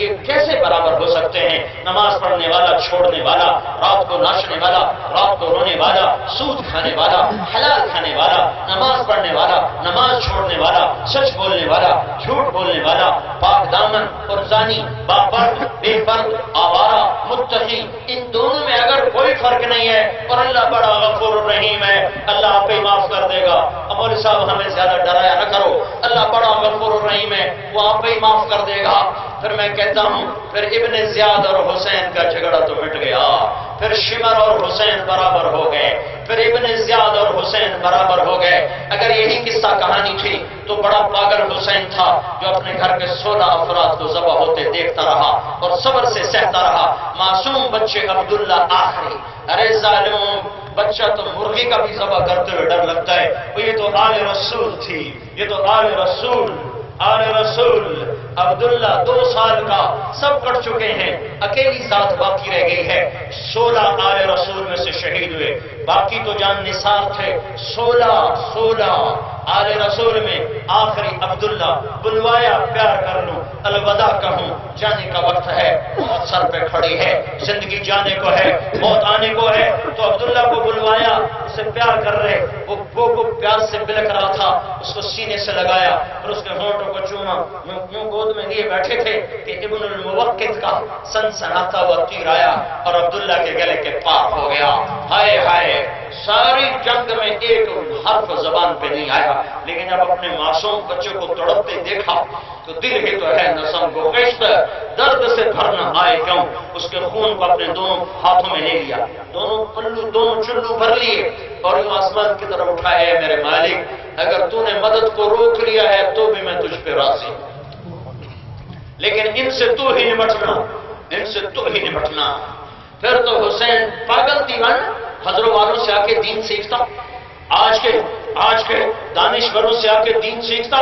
یہ کیسے برابر ہو سکتے ہیں؟ نماز پڑھنے والا، چھوڑنے والا، رات کو ناچنے والا، رات کو رونے والا، سود کھانے والا، حلال کھانے والا، نماز پڑھنے والا، نماز چھوڑنے والا، سچ بولنے والا، جھوٹ بولنے والا، پاک دامن اور زانی، باپرد، بے پرد، آوارہ، متقی، ان دونوں میں اگر کوئی فرق نہیں ہے، اور اللہ بڑا غفور الرحیم ہے، اللہ آپ ہی معاف کر دے گا۔ مولوی صاحب ہمیں زیادہ ڈرایا نہ کرو، اللہ بڑا غفور الرحیم ہے، وہ آپ ہی معاف کر دے گا۔ پھر میں کہتا ہوں پھر ابن زیاد اور حسین کا جھگڑا تو مٹ گیا، پھر شمر اور حسین برابر ہو گئے، پھر ابن زیاد اور حسین برابر ہو گئے۔ اگر یہی قصہ کہانی تھی تو بڑا پاگل حسین تھا جو اپنے گھر کے 16 افراد کو ذبح ہوتے دیکھتا رہا اور صبر سے سہتا رہا۔ معصوم بچے عبداللہ آخری، ارے ظالموں، بچہ تو مرغی کا بھی ذبح کرتے ہوئے ڈر لگتا ہے، یہ تو آل رسول تھی، یہ تو آل رسول، آل رسول۔ عبداللہ 2 سال کا، سب کٹ چکے ہیں، اکیلی ذات باقی رہ گئی ہے۔ 16 آل رسول میں سے شہید ہوئے، باقی تو جان نثار تھے۔ 16 آل رسول میں آخری عبداللہ بلوایا، پیار کر لوں، الوداع کہوں، جانے کا وقت ہے، موت سر پہ کھڑی ہے، زندگی جانے کو ہے، موت آنے کو ہے، تو عبداللہ کو بلوایا، اسے پیار کر رہے، وہ پیار سے بلک رہا تھا، اس کو سینے سے لگایا اور اس کے ہونٹوں کو چوما، یوں گود میں لیے بیٹھے تھے کہ ابن الموقت کا سنسناتا ہوا تیر آیا اور عبداللہ کے گلے کے پار ہو گیا۔ ہائے ہائے، ساری جنگ میں ایک حرف زبان پہ نہیں آیا، لیکن جب اپنے معصوم بچوں کو تڑپتے دیکھا تو دل ہی تو ہے نسم کو قشت، درد سے بھرنا آئے کیوں، اس کے خون کو اپنے دونوں ہاتھوں میں لے لیا، دونوں چلو بھر لیے اور یوں آسمان کی طرف اٹھائے، اے میرے مالک، اگر تو نے مدد کو روک لیا ہے تو بھی میں تجھ پہ راضی ہوں، لیکن ان سے تو ہی نمٹنا، ان سے تو ہی نمٹنا۔ پھر تو حسین پاگل دیوانہ حضروں والوں سے آ کے دین سیکھتا، آج کے دانشوروں سے آ کے دین سیکھتا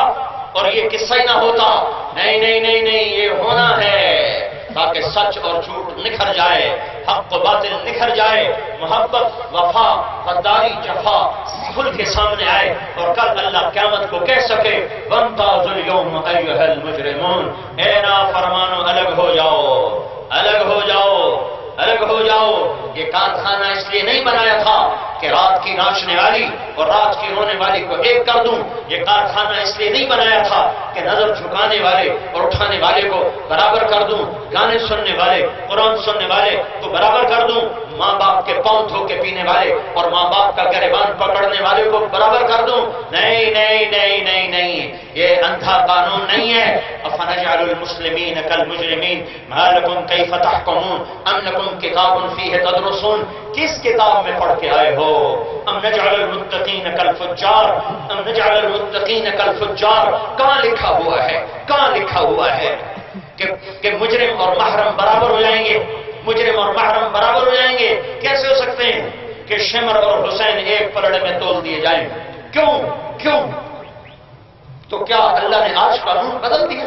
اور یہ قصہ ہی نہ ہوتا۔ نہیں، یہ ہونا ہے تاکہ سچ اور جھوٹ نکھر جائے، حق و باطل نکھر جائے، محبت، وفا، غداری، جفا کھل کے سامنے آئے اور کل اللہ قیامت کو کہہ سکے وَامْتَازُوا الْيَوْمَ أَيُّهَا الْمُجْرِمُونَ، اے نافرمانو الگ ہو جاؤ، الگ ہو جاؤ، الگ ہو جاؤ۔ یہ کارخانہ اس لیے نہیں بنایا تھا کہ رات کی ناچنے والی اور رات کی رونے والی کو ایک کر دوں، یہ کارخانہ اس لیے نہیں بنایا تھا کہ نظر جھکانے والے اور اٹھانے والے کو برابر کر دوں، گانے سننے والے، قرآن سننے والے کو برابر کر دوں، ماں باپ کے پاؤں دھو کے پینے والے اور ماں باپ کا گریبان پکڑنے والے کو برابر کر دوں۔ نہیں، یہ اندھا قانون نہیں ہے۔ افنجعل المسلمین کالمجرمین ما لکم کیف تحکمون ام لکم کتاب فیہ تدرسون، کس کتاب میں پڑھ کے آئے ہو؟ ام نجعل المتقین کالفجار، ام نجعل المتقین کالفجار، کہاں لکھا ہوا ہے کہ مجرم اور محرم برابر ہو جائیں گے؟ مجرم اور محرم برابر ہو جائیں گے؟ کیسے ہو سکتے ہیں کہ شمر اور حسین ایک پلڑے میں تول دیے جائیں؟ کیوں؟ تو کیا اللہ نے آج قانون بدل دیا؟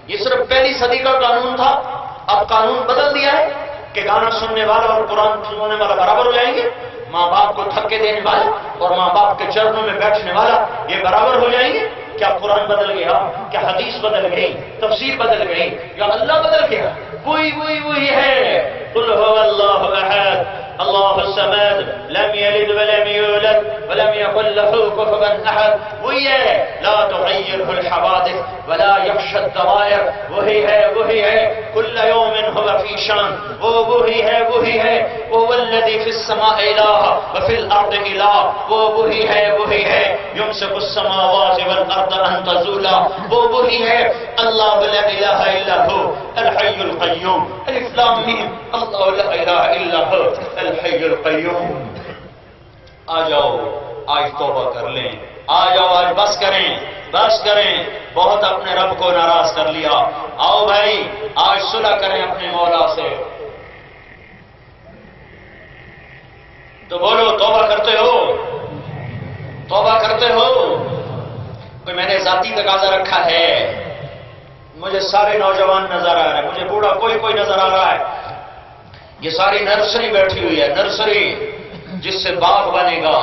یہ صرف پہلی صدی کا قانون تھا، اب قانون بدل دیا ہے کہ گانا سننے والا اور قرآن سننے والا برابر ہو جائیں گے، ماں باپ کو دھکے دینے والا اور ماں باپ کے چرنوں میں بیٹھنے والا یہ برابر ہو جائیں گے؟ کیا قرآن بدل گیا؟ کیا حدیث بدل گئی؟ تفسیر بدل گئی؟ یا اللہ بدل گیا؟ وہی ہے۔ قل هو اللہ احد اللہ الصمد لم یلد ولم یولد ولم یکن له کفوا احد، وہی ہے۔ لا تغیرہ الحوادث ولا یخشى الدوائر، وہی ہے۔ کل یوم هو فی شان، وہی ہے۔ وہ الذی فی السماء الہ وفی الارض الہ، وہی ہے۔ یمسک السماوات والارض ان تزولا، وہی ہے۔ اللہ لا الہ الا هو الحی القیوم، الف لام میم، اللہ لا الہ الا هو الحی القیوم۔ آ جاؤ، آج توبہ کر لیں، آ جاؤ، آج بس کریں، بہت اپنے رب کو ناراض کر لیا۔ آؤ بھائی، آج صلح کریں اپنے مولا سے۔ تو بولو، توبہ کرتے ہو؟ کوئی میں نے ذاتی تقاضا رکھا ہے؟ مجھے سارے نوجوان نظر آ رہے ہیں، مجھے بوڑھا کوئی نظر آ رہا ہے۔ یہ ساری نرسری بیٹھی ہوئی ہے، نرسری جس سے باغ بنے گا،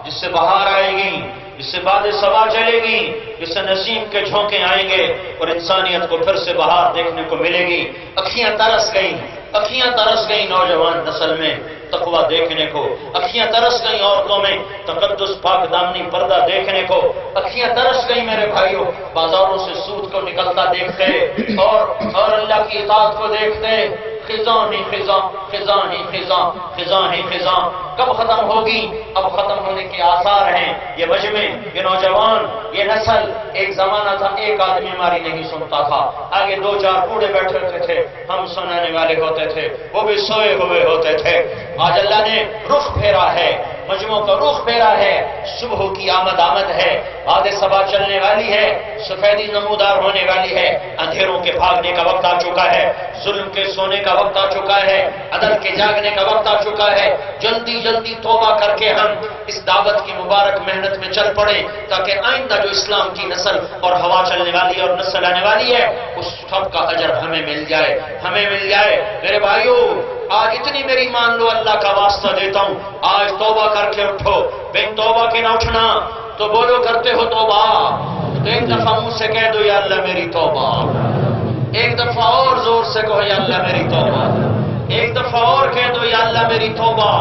جس سے بہار آئے گی، جس سے باد صبا چلے گی، جس سے نسیم کے جھونکے آئیں گے اور انسانیت کو پھر سے بہار دیکھنے کو ملے گی۔ اکھیاں ترس گئیں نوجوان نسل میں تقویٰ دیکھنے کو، اکھیاں ترس گئیں عورتوں میں تقدس پاک دامنی پردہ دیکھنے کو، اکھیاں ترس گئیں میرے بھائیوں بازاروں سے سود کو نکلتا دیکھتے اور اللہ کی اطاعت کو دیکھتے۔ خزاں ہی خزاں، خزاں ہی خزاں، خزاں ہی خزاں کب ختم ہوگی؟ اب ختم ہونے کے آثار ہیں۔ یہ مجمع، یہ نوجوان، یہ نسل، ایک زمانہ تھا ایک آدمی ہماری نہیں سنتا تھا، آگے دو چار بوڑھے بیٹھے ہوتے تھے، ہم سنانے والے ہوتے تھے، وہ بھی سوئے ہوئے ہوتے تھے۔ آج اللہ نے رخ پھیرا ہے، مجموع کا رخ پھیرا ہے، صبح کی آمد ہے، آدھے صبح چلنے والی ہے، سفیدی نمودار ہونے والی ہے، اندھیروں کے بھاگنے کا وقت آ چکا ہے، ظلم کے سونے کا وقت آ چکا ہے، عدل کے جاگنے کا وقت آ چکا ہے۔ جلدی جلدی توبہ کر کے ہم اس دعوت کی مبارک محنت میں چل پڑے، تاکہ آئندہ جو اسلام کی نسل اور ہوا چلنے والی ہے اور نسل آنے والی ہے، اس سب کا اجر ہمیں مل جائے، ہمیں مل جائے۔ میرے بھائیو، آج اتنی میری مان لو، اللہ کا واسطہ دیتا ہوں، آج توبہ کر کے اٹھو، بن توبہ کے نہ اٹھنا تو بولو کرتے ہو توبہ، تو ایک دفعہ منہ سے کہہ دو یا اللہ میری توبہ، ایک دفعہ اور زور سے کہو یا اللہ میری توبہ، ایک دفعہ اور کہہ دو یا اللہ میری توبہ۔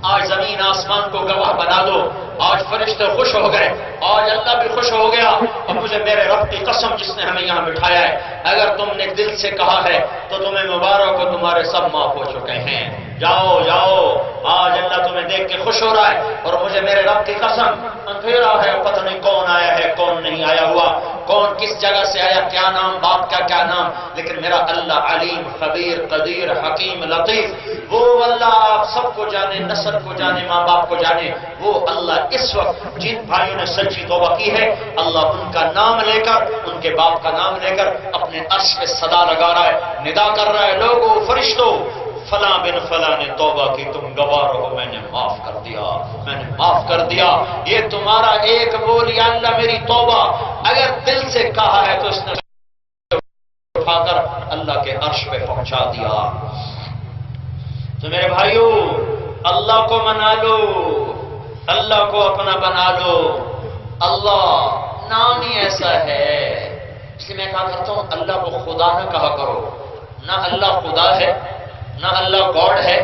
آج زمین آسمان کو گواہ بنا دو، آج فرشتے خوش ہو گئے، آج اللہ بھی خوش ہو گیا، اور مجھے میرے رب کی قسم جس نے ہمیں یہاں بٹھایا ہے، اگر تم نے دل سے کہا ہے تو تمہیں مبارک ہو، تمہارے سب معاف ہو چکے ہیں۔ جاؤ جاؤ، آج اللہ تمہیں دیکھ کے خوش ہو رہا ہے، اور مجھے میرے رب کی قسم اندھیرا ہے، پتہ نہیں کون آیا ہے کون نہیں آیا ہوا، کون کس جگہ سے آیا، کیا نام، باپ کا کیا نام، لیکن میرا اللہ علیم، خبیر، قدیر، حکیم، لطیف، وہ اللہ آپ سب کو جانے، نسل کو جانے، ماں باپ کو جانے، وہ اللہ اس وقت جن بھائیوں نے سچی توبہ کی ہے، اللہ ان کا نام لے کر، ان کے باپ کا نام لے کر اپنے عرش پہ صدا لگا رہا ہے، ندا کر رہا ہے، لوگوں فرشتوں، فلاں بن فلاں نے توبہ کی، تم گوار ہو، میں نے معاف کر دیا، میں نے معاف کر دیا۔ یہ تمہارا ایک بول یا اللہ میری توبہ اگر دل سے کہا ہے تو اس نے اٹھا کر اللہ کے عرش پہ پہنچا دیا۔ تو میرے بھائیو، اللہ کو منا لو، اللہ کو اپنا بنا لو۔ اللہ نام ہی ایسا ہے، اس لیے میں کہا کرتا ہوں اللہ کو خدا نہ کہا کرو، نہ اللہ خدا ہے، نہ اللہ گاڈ ہے،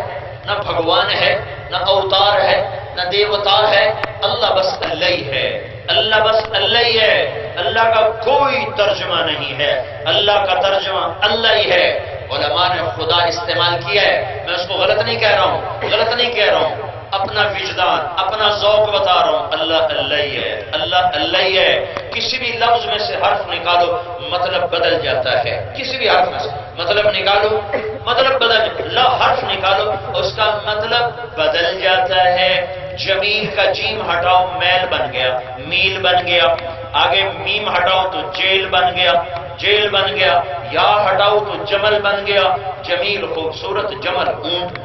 نہ بھگوان ہے، نہ اوتار ہے، نہ دیوتا ہے، اللہ بس اللہ ہی ہے، اللہ بس اللہ ہی ہے، اللہ کا کوئی ترجمہ نہیں ہے، اللہ کا ترجمہ اللہ ہی ہے۔ علماء نے خدا استعمال کیا ہے، میں اس کو غلط نہیں کہہ رہا ہوں، غلط نہیں کہہ رہا ہوں، اپنا وجدان، اپنا ذوق بتا رہا ہوں، اللہ اللہ ہی ہے، اللہ اللہ ہی ہے۔ کسی بھی لفظ میں سے حرف نکالو مطلب بدل جاتا ہے، کسی بھی حرف میں سے مطلب نکالو، مطلب بدل، حرف نکالو اس کا مطلب بدل جاتا ہے۔ جمیل کا جیم ہٹاؤ میل بن گیا، میل بن گیا، آگے میم ہٹاؤ تو جیل بن گیا، جیل بن گیا، یا ہٹاؤ تو جمل بن گیا، جمیل خوبصورت، جمل اونٹ،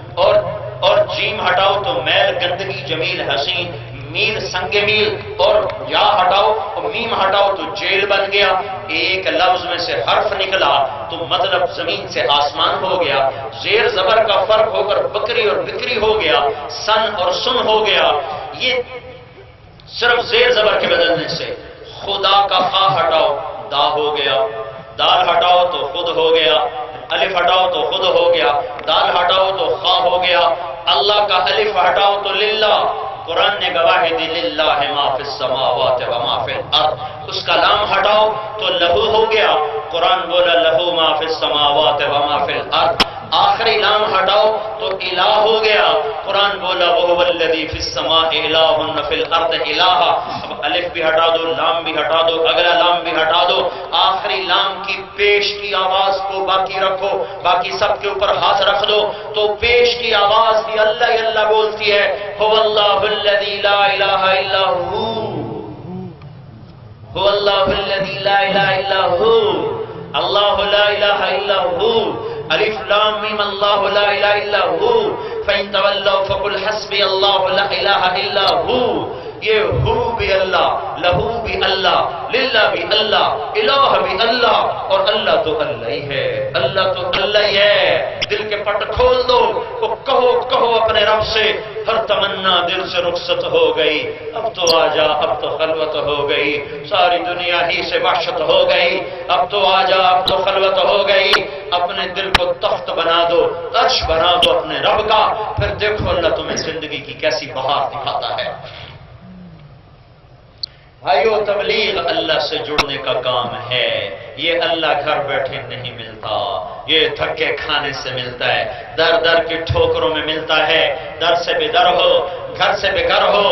اور جیم ہٹاؤ تو میل گندگی، جمیل حسین، میل سنگ میل، اور یا ہٹاؤ اور میم ہٹاؤ تو جیل بن گیا۔ ایک لفظ میں سے حرف نکلا تو مطلب زمین سے آسمان ہو گیا، زیر زبر کا فرق ہو کر بکری اور بکری ہو گیا، سن اور سن ہو گیا، یہ صرف زیر زبر کے بدلنے سے۔ خدا کا خا ہٹاؤ دا ہو گیا، دال ہٹاؤ تو خود ہو گیا، الف ہٹاؤ تو خود ہو گیا، دال ہٹاؤ تو خا ہو گیا، اللہ کا الف ہٹاؤ تو للہ، قرآن نے گواہی دی للہ ما فی السماوات و ما فی الارض، اس کا لام ہٹاؤ تو لہو ہو گیا، قرآن بولا لہو ما فی السماوات و ما فی الارض، آخری لام ہٹاؤ تو الہ ہو گیا، قرآن بولا وہو الذی فی السماء الہ و فی الارض الہ۔ اب الف بھی ہٹا دو، لام بھی ہٹا دو، اگلا لام بھی ہٹا دو، آخری لام کی پیش کی آواز کو باقی رکھو، باقی سب کے اوپر ہاتھ رکھ دو، تو پیش کی آواز بھی اللہ ہی اللہ بولتی ہے، هو اللہ الذی لا الہ الا ہو، هو اللہ الذی لا الہ الا ہو، اللہ لا الہ الا ہو، الف لام میم اللہ لا الہ الا ہو، فَإِن تَوَلَّوْا فَقُلْ حَسْبِيَ اللَّهُ لَا إِلَٰهَ إِلَّا هُوَ۔ یہ ہو بھی اللہ، لہو بھی اللہ، للہ بھی اللہ، الہ بھی اللہ، اور اللہ تو اللہ ہی ہے، اللہ تو اللہ ہی ہے۔ دل کے پٹ کھول دو، تو کہو اپنے رب سے، ہر تمنا دل سے رخصت ہو گئی، اب تو آجا، اب تو خلوت ہو گئی، ساری دنیا ہی سے وحشت ہو گئی، اب تو آجا، اب تو خلوت ہو گئی، اپنے دل کو تخت بنا دو، عرش بنا دو اپنے رب کا، پھر دیکھو اللہ تمہیں زندگی کی کیسی بہار دکھاتا ہے۔ بھائیو تبلیغ اللہ سے جڑنے کا کام ہے، یہ اللہ گھر بیٹھے نہیں ملتا، یہ دھکے کھانے سے ملتا ہے، در در کی ٹھوکروں میں ملتا ہے۔ در سے بے در ہو، گھر سے بے گھر ہو،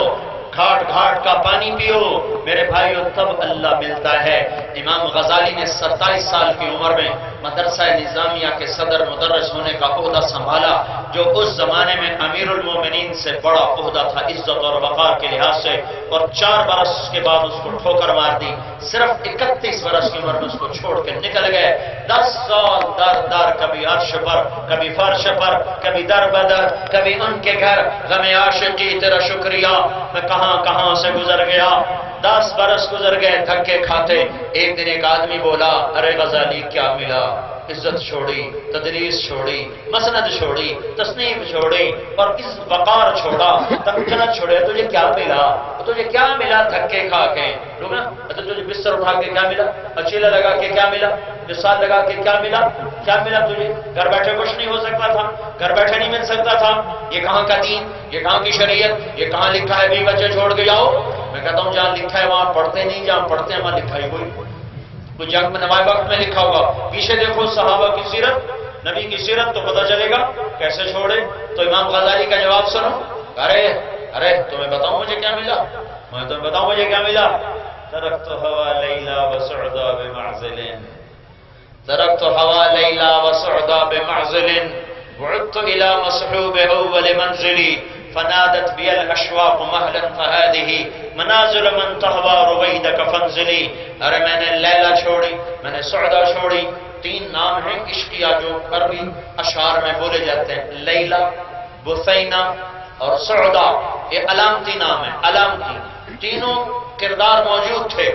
گھاٹ گھاٹ کا پانی پیو میرے بھائیو، تب اللہ ملتا ہے۔ امام غزالی نے 27 سال کی عمر میں مدرسہ نظامیہ کے صدر مدرس ہونے کا عہدہ سنبھالا، جو اس زمانے میں امیر المومنین سے بڑا عہدہ تھا عزت اور وقار کے لحاظ سے، اور 4 برس کے بعد اس کو ٹھوکر مار دی، صرف 31 برس کی عمر میں اس کو چھوڑ کے نکل گئے۔ 10 سال در در، کبھی عرش پر، کبھی فرش پر، کبھی در بدر، کبھی ان کے گھر، غم عاشقی تیرا شکریہ، میں کہاں سے گزر گیا۔ 10 برس گزر گئے دھکے کھاتے۔ ایک دن ایک آدمی بولا، ارے غزالی کیا ملا؟ عزت چھوڑی، تدریس چھوڑی، مسند چھوڑی، تصنیف چھوڑی، اور اس وقار چھوڑا، تمکنت چھوڑے، تجھے کیا ملا؟ تجھے کیا ملا دھکے کھا کے؟ لوگ نا تجھے بستر اٹھا کے کیا ملا؟ اچیلا لگا کے کیا ملا؟ مثال لگا کے کیا ملا؟ کیا ملا تجھے؟ گھر بیٹھے کچھ نہیں ہو سکتا تھا، گھر بیٹھے نہیں مل سکتا تھا۔ یہ کہاں کا دین، یہ کہاں کی شریعت، یہ کہاں لکھا ہے بھی بچے چھوڑ کے جاؤ؟ میں کہتا ہوں جہاں لکھا ہے وہاں پڑھتے نہیں، جہاں پڑھتے ہیں وہاں لکھا ہی کوئی جنگ میں نمائے وقت میں لکھا ہوگا، پیچھے دیکھو صحابہ کی سیرت، نبی کی سیرت، تو پتہ چلے گا کیسے چھوڑے۔ تو امام غزالی کا جواب سنو، ارے تمہیں بتاؤں مجھے کیا ملا، میں تمہیں بتاؤں مجھے کیا ملا؟ ترکت ہوا لیلا وسعدا بمعزل، ترکت ہوا لیلا وسعدا بمعزل، بعدت الى مصحوب اول منزلی، فنادت بی الاشواق مہلا فهذه منازل من تهوى رویدک فانزلی۔ ارے میں نے لیلا چھوڑی، میں نے سعدا چھوڑی۔ 3 نام ہیں عشقیہ جو عربی اشعار میں بولے جاتے ہیں، لیلا، بثینہ اور سعدا، یہ علامتی نام ہے، علامتی، تینوں کردار موجود تھے۔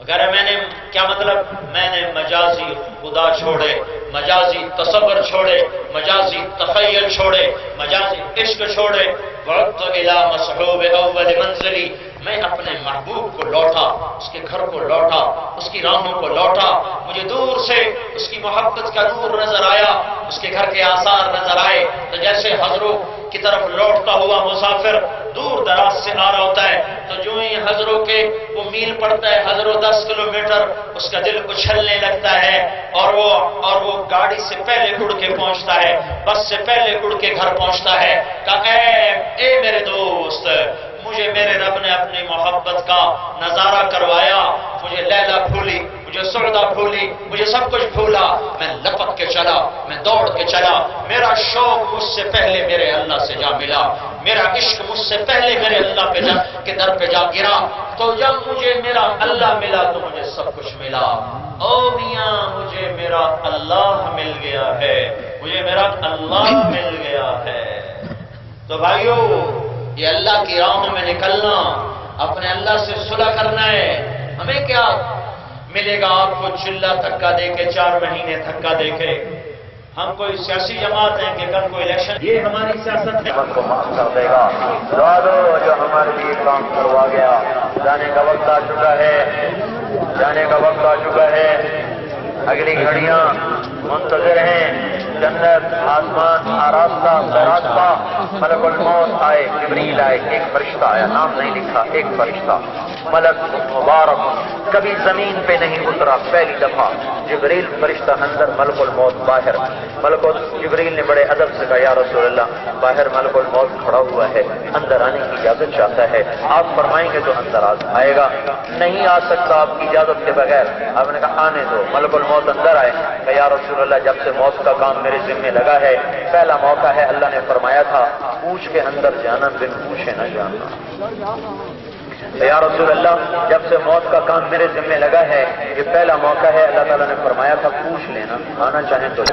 اگر میں نے کیا مطلب، میں نے مجازی خدا چھوڑے، مجازی تصور چھوڑے، مجازی تخیل چھوڑے، مجازی عشق چھوڑے۔ وقت الى مصحوب اول منزلی، میں اپنے محبوب کو لوٹا، اس کے گھر کو لوٹا، اس کی راہوں کو لوٹا۔ مجھے دور سے اس کی محبت کا نور نظر آیا، اس کے گھر کے آثار نظر آئے، تو جیسے حضروں کی طرف لوٹتا ہوا مسافر دور دراز سے آ رہا ہوتا ہے، تو جو ہی حضروں کے وہ میل پڑتا ہے، حضروں 10 کلومیٹر، اس کا دل اچھلنے لگتا ہے، اور وہ گاڑی سے پہلے اڑ کے پہنچتا ہے، بس سے پہلے اڑ کے گھر پہنچتا ہے۔ کہا اے میرے دوست، مجھے میرے رب نے اپنی محبت کا نظارہ کروایا، مجھے لیلا بھولی، مجھے سعدا بھولی، مجھے سب کچھ بھولا، میں لپک کے چلا، میں دوڑ کے چلا، میرا شوق مجھ سے پہلے میرے اللہ سے جا ملا، میرا عشق مجھ سے پہلے میرے اللہ کے در پہ جا گرا، تو جب مجھے میرا اللہ ملا تو مجھے سب کچھ ملا۔ او میاں مجھے میرا اللہ مل گیا ہے، مجھے میرا اللہ مل گیا ہے۔ تو بھائیو، یہ اللہ کی راہوں میں نکلنا، اپنے اللہ سے صلح کرنا ہے۔ ہمیں کیا ملے گا؟ آپ کو چلا دھکا دے کے 4 مہینے دھکا دے کے، ہم کوئی سیاسی جماعت ہیں کہ کل کوئی الیکشن، یہ ہماری سیاست ہے۔ کو معاف کر دے گا، دعا دو جو ہمارے لیے کام کروا گیا۔ جانے کا وقت آ چکا ہے، جانے کا وقت آ چکا ہے، اگلی گھڑیاں منتظر ہیں۔ جنت، آسمان، آراستہ، براستہ، ملک الموت آئے، جبریل آئے، ایک فرشتہ آیا، نام نہیں لکھا، ایک فرشتہ ملک مبارک، کبھی زمین پہ نہیں اترا، پہلی دفعہ جبریل فرشتہ اندر، ملک الموت باہر۔ جبریل نے بڑے ادب سے کہا، یا رسول اللہ، باہر ملک الموت کھڑا ہوا ہے، اندر آنے کی اجازت چاہتا ہے، آپ فرمائیں گے تو اندر آئے گا، نہیں آ سکتا آپ کی اجازت کے بغیر۔ آپ نے کہا آنے دو، ملک الموت اندر آئے، کہ یا رسول اللہ، جب سے موت کا کام میرے ذمہ لگا ہے، پہلا موقع ہے، اللہ نے فرمایا تھا پوچھ کے اندر جانا، بن پوچھے نہ جانا۔ یا رسول اللہ، جب سے موت کا کام میرے ذمہ لگا ہے، یہ پہلا موقع ہے، اللہ تعالیٰ نے فرمایا تھا پوچھ لینا، آنا چاہیں تو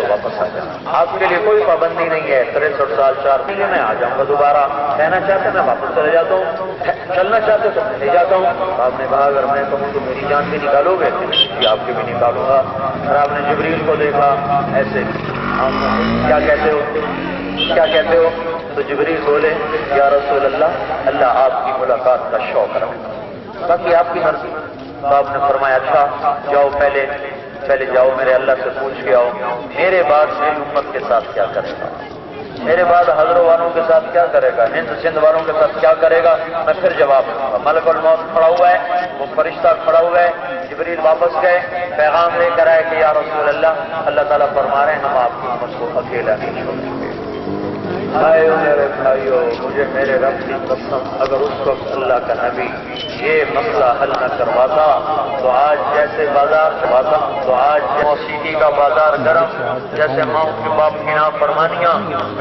واپس آ جانا۔ آپ کے لیے کوئی پابندی نہیں ہے، 63 سال 4 مہینے میں آ جاؤں گا دوبارہ، کہنا چاہتے میں واپس چلے جاتا ہوں، چلنا چاہتے تو لے جاتا ہوں۔ آپ نے کہا اگر میں کہوں تو میری جان بھی نکالو گے؟ جی آپ کی بھی نکالوں گا۔ اور آپ نے جبریل کو دیکھا ایسے، کیا کہتے ہو، کیا کہتے ہو؟ تو جبریل بولے، یا رسول اللہ، اللہ آپ کی ملاقات کا شوق رکھتا، باقی آپ کی مرضی۔ تو آپ نے فرمایا اچھا جاؤ، پہلے جاؤ میرے اللہ سے پوچھ کے آؤ، میرے بعد میری امت کے ساتھ کیا کرے گا۔ میرے بعد حضرت والوں کے ساتھ کیا کرے گا، ہند سندھ والوں کے ساتھ کیا کرے گا؟ میں پھر جواب دوں گا۔ ملک الموت کھڑا ہوا ہے، وہ فرشتہ کھڑا ہوا ہے، جبریل واپس گئے، پیغام لے کر آئے کہ یا رسول اللہ تعالیٰ فرما رہے ہیں ہم آپ کی امت کو اکیلا نہیں چھوڑیں گے۔ بھائیو میرے بھائیو، مجھے میرے رب کی قسم اگر اس وقت اللہ کا نبی یہ مسئلہ حل نہ کرواتا تو آج جیسے بازار کرواتا تو آج موسیقی کا بازار گرم، جیسے ماں کے باپ کی نافرمانیاں،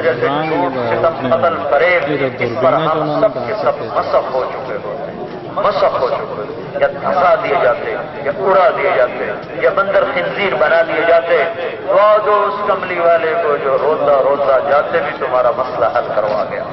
جیسے جھوٹ ستم قتل فریب، اس پر ہم سب کے سب مسخ ہو چکے ہوتے، مسخ ہو چکے، یا دھسا دیے جاتے، یا اڑا دیے جاتے، یا بندر خنزیر بنا دیے جاتے۔ دعا دو اس کملی والے کو جو روتا روتا جاتے بھی تمہارا مسئلہ حل کروا گیا۔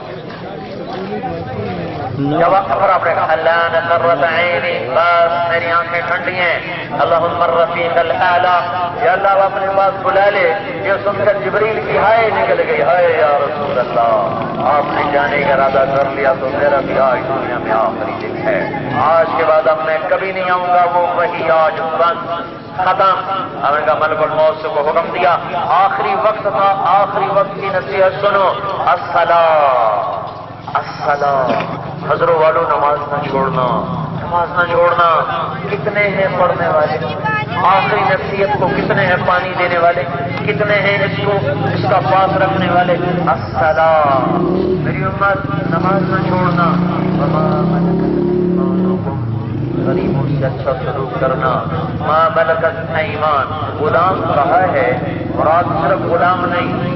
جب پر آپ نے کہا اللہ نے قرۃ عینی، بس میری آنکھیں ٹھنڈی ہیں، اللہم الرفیق الاعلیٰ، یا اللہ اپنے پاس بلا لے۔ یہ سن کر جبریل کی ہائے نکل گئی، ہائے یا رسول اللہ، آپ نے جانے کا ارادہ کر لیا تو میرا بھی آج دنیا میں آخری دن ہے، آج کے بعد اب میں کبھی نہیں آؤں گا، وہ وہی آج بند ختم۔ ہم نے کہا ملک الموت سے کو حکم دیا، آخری وقت تھا، آخری وقت کی نصیحت سنو، الصلاۃ الصلاۃ، حضروں والوں نماز نہ چھوڑنا، نماز نہ چھوڑنا۔ کتنے ہیں پڑھنے والے، آخری نصیحت کو کتنے ہیں پانی دینے والے، کتنے ہیں اس کا پاس رکھنے والے۔ الصلاۃ، میری امت نماز نہ چھوڑنا، غریبوں سے اچھا سلوک کرنا، ما ملکت ایمان، غلام کہا ہے، مراد صرف غلام نہیں،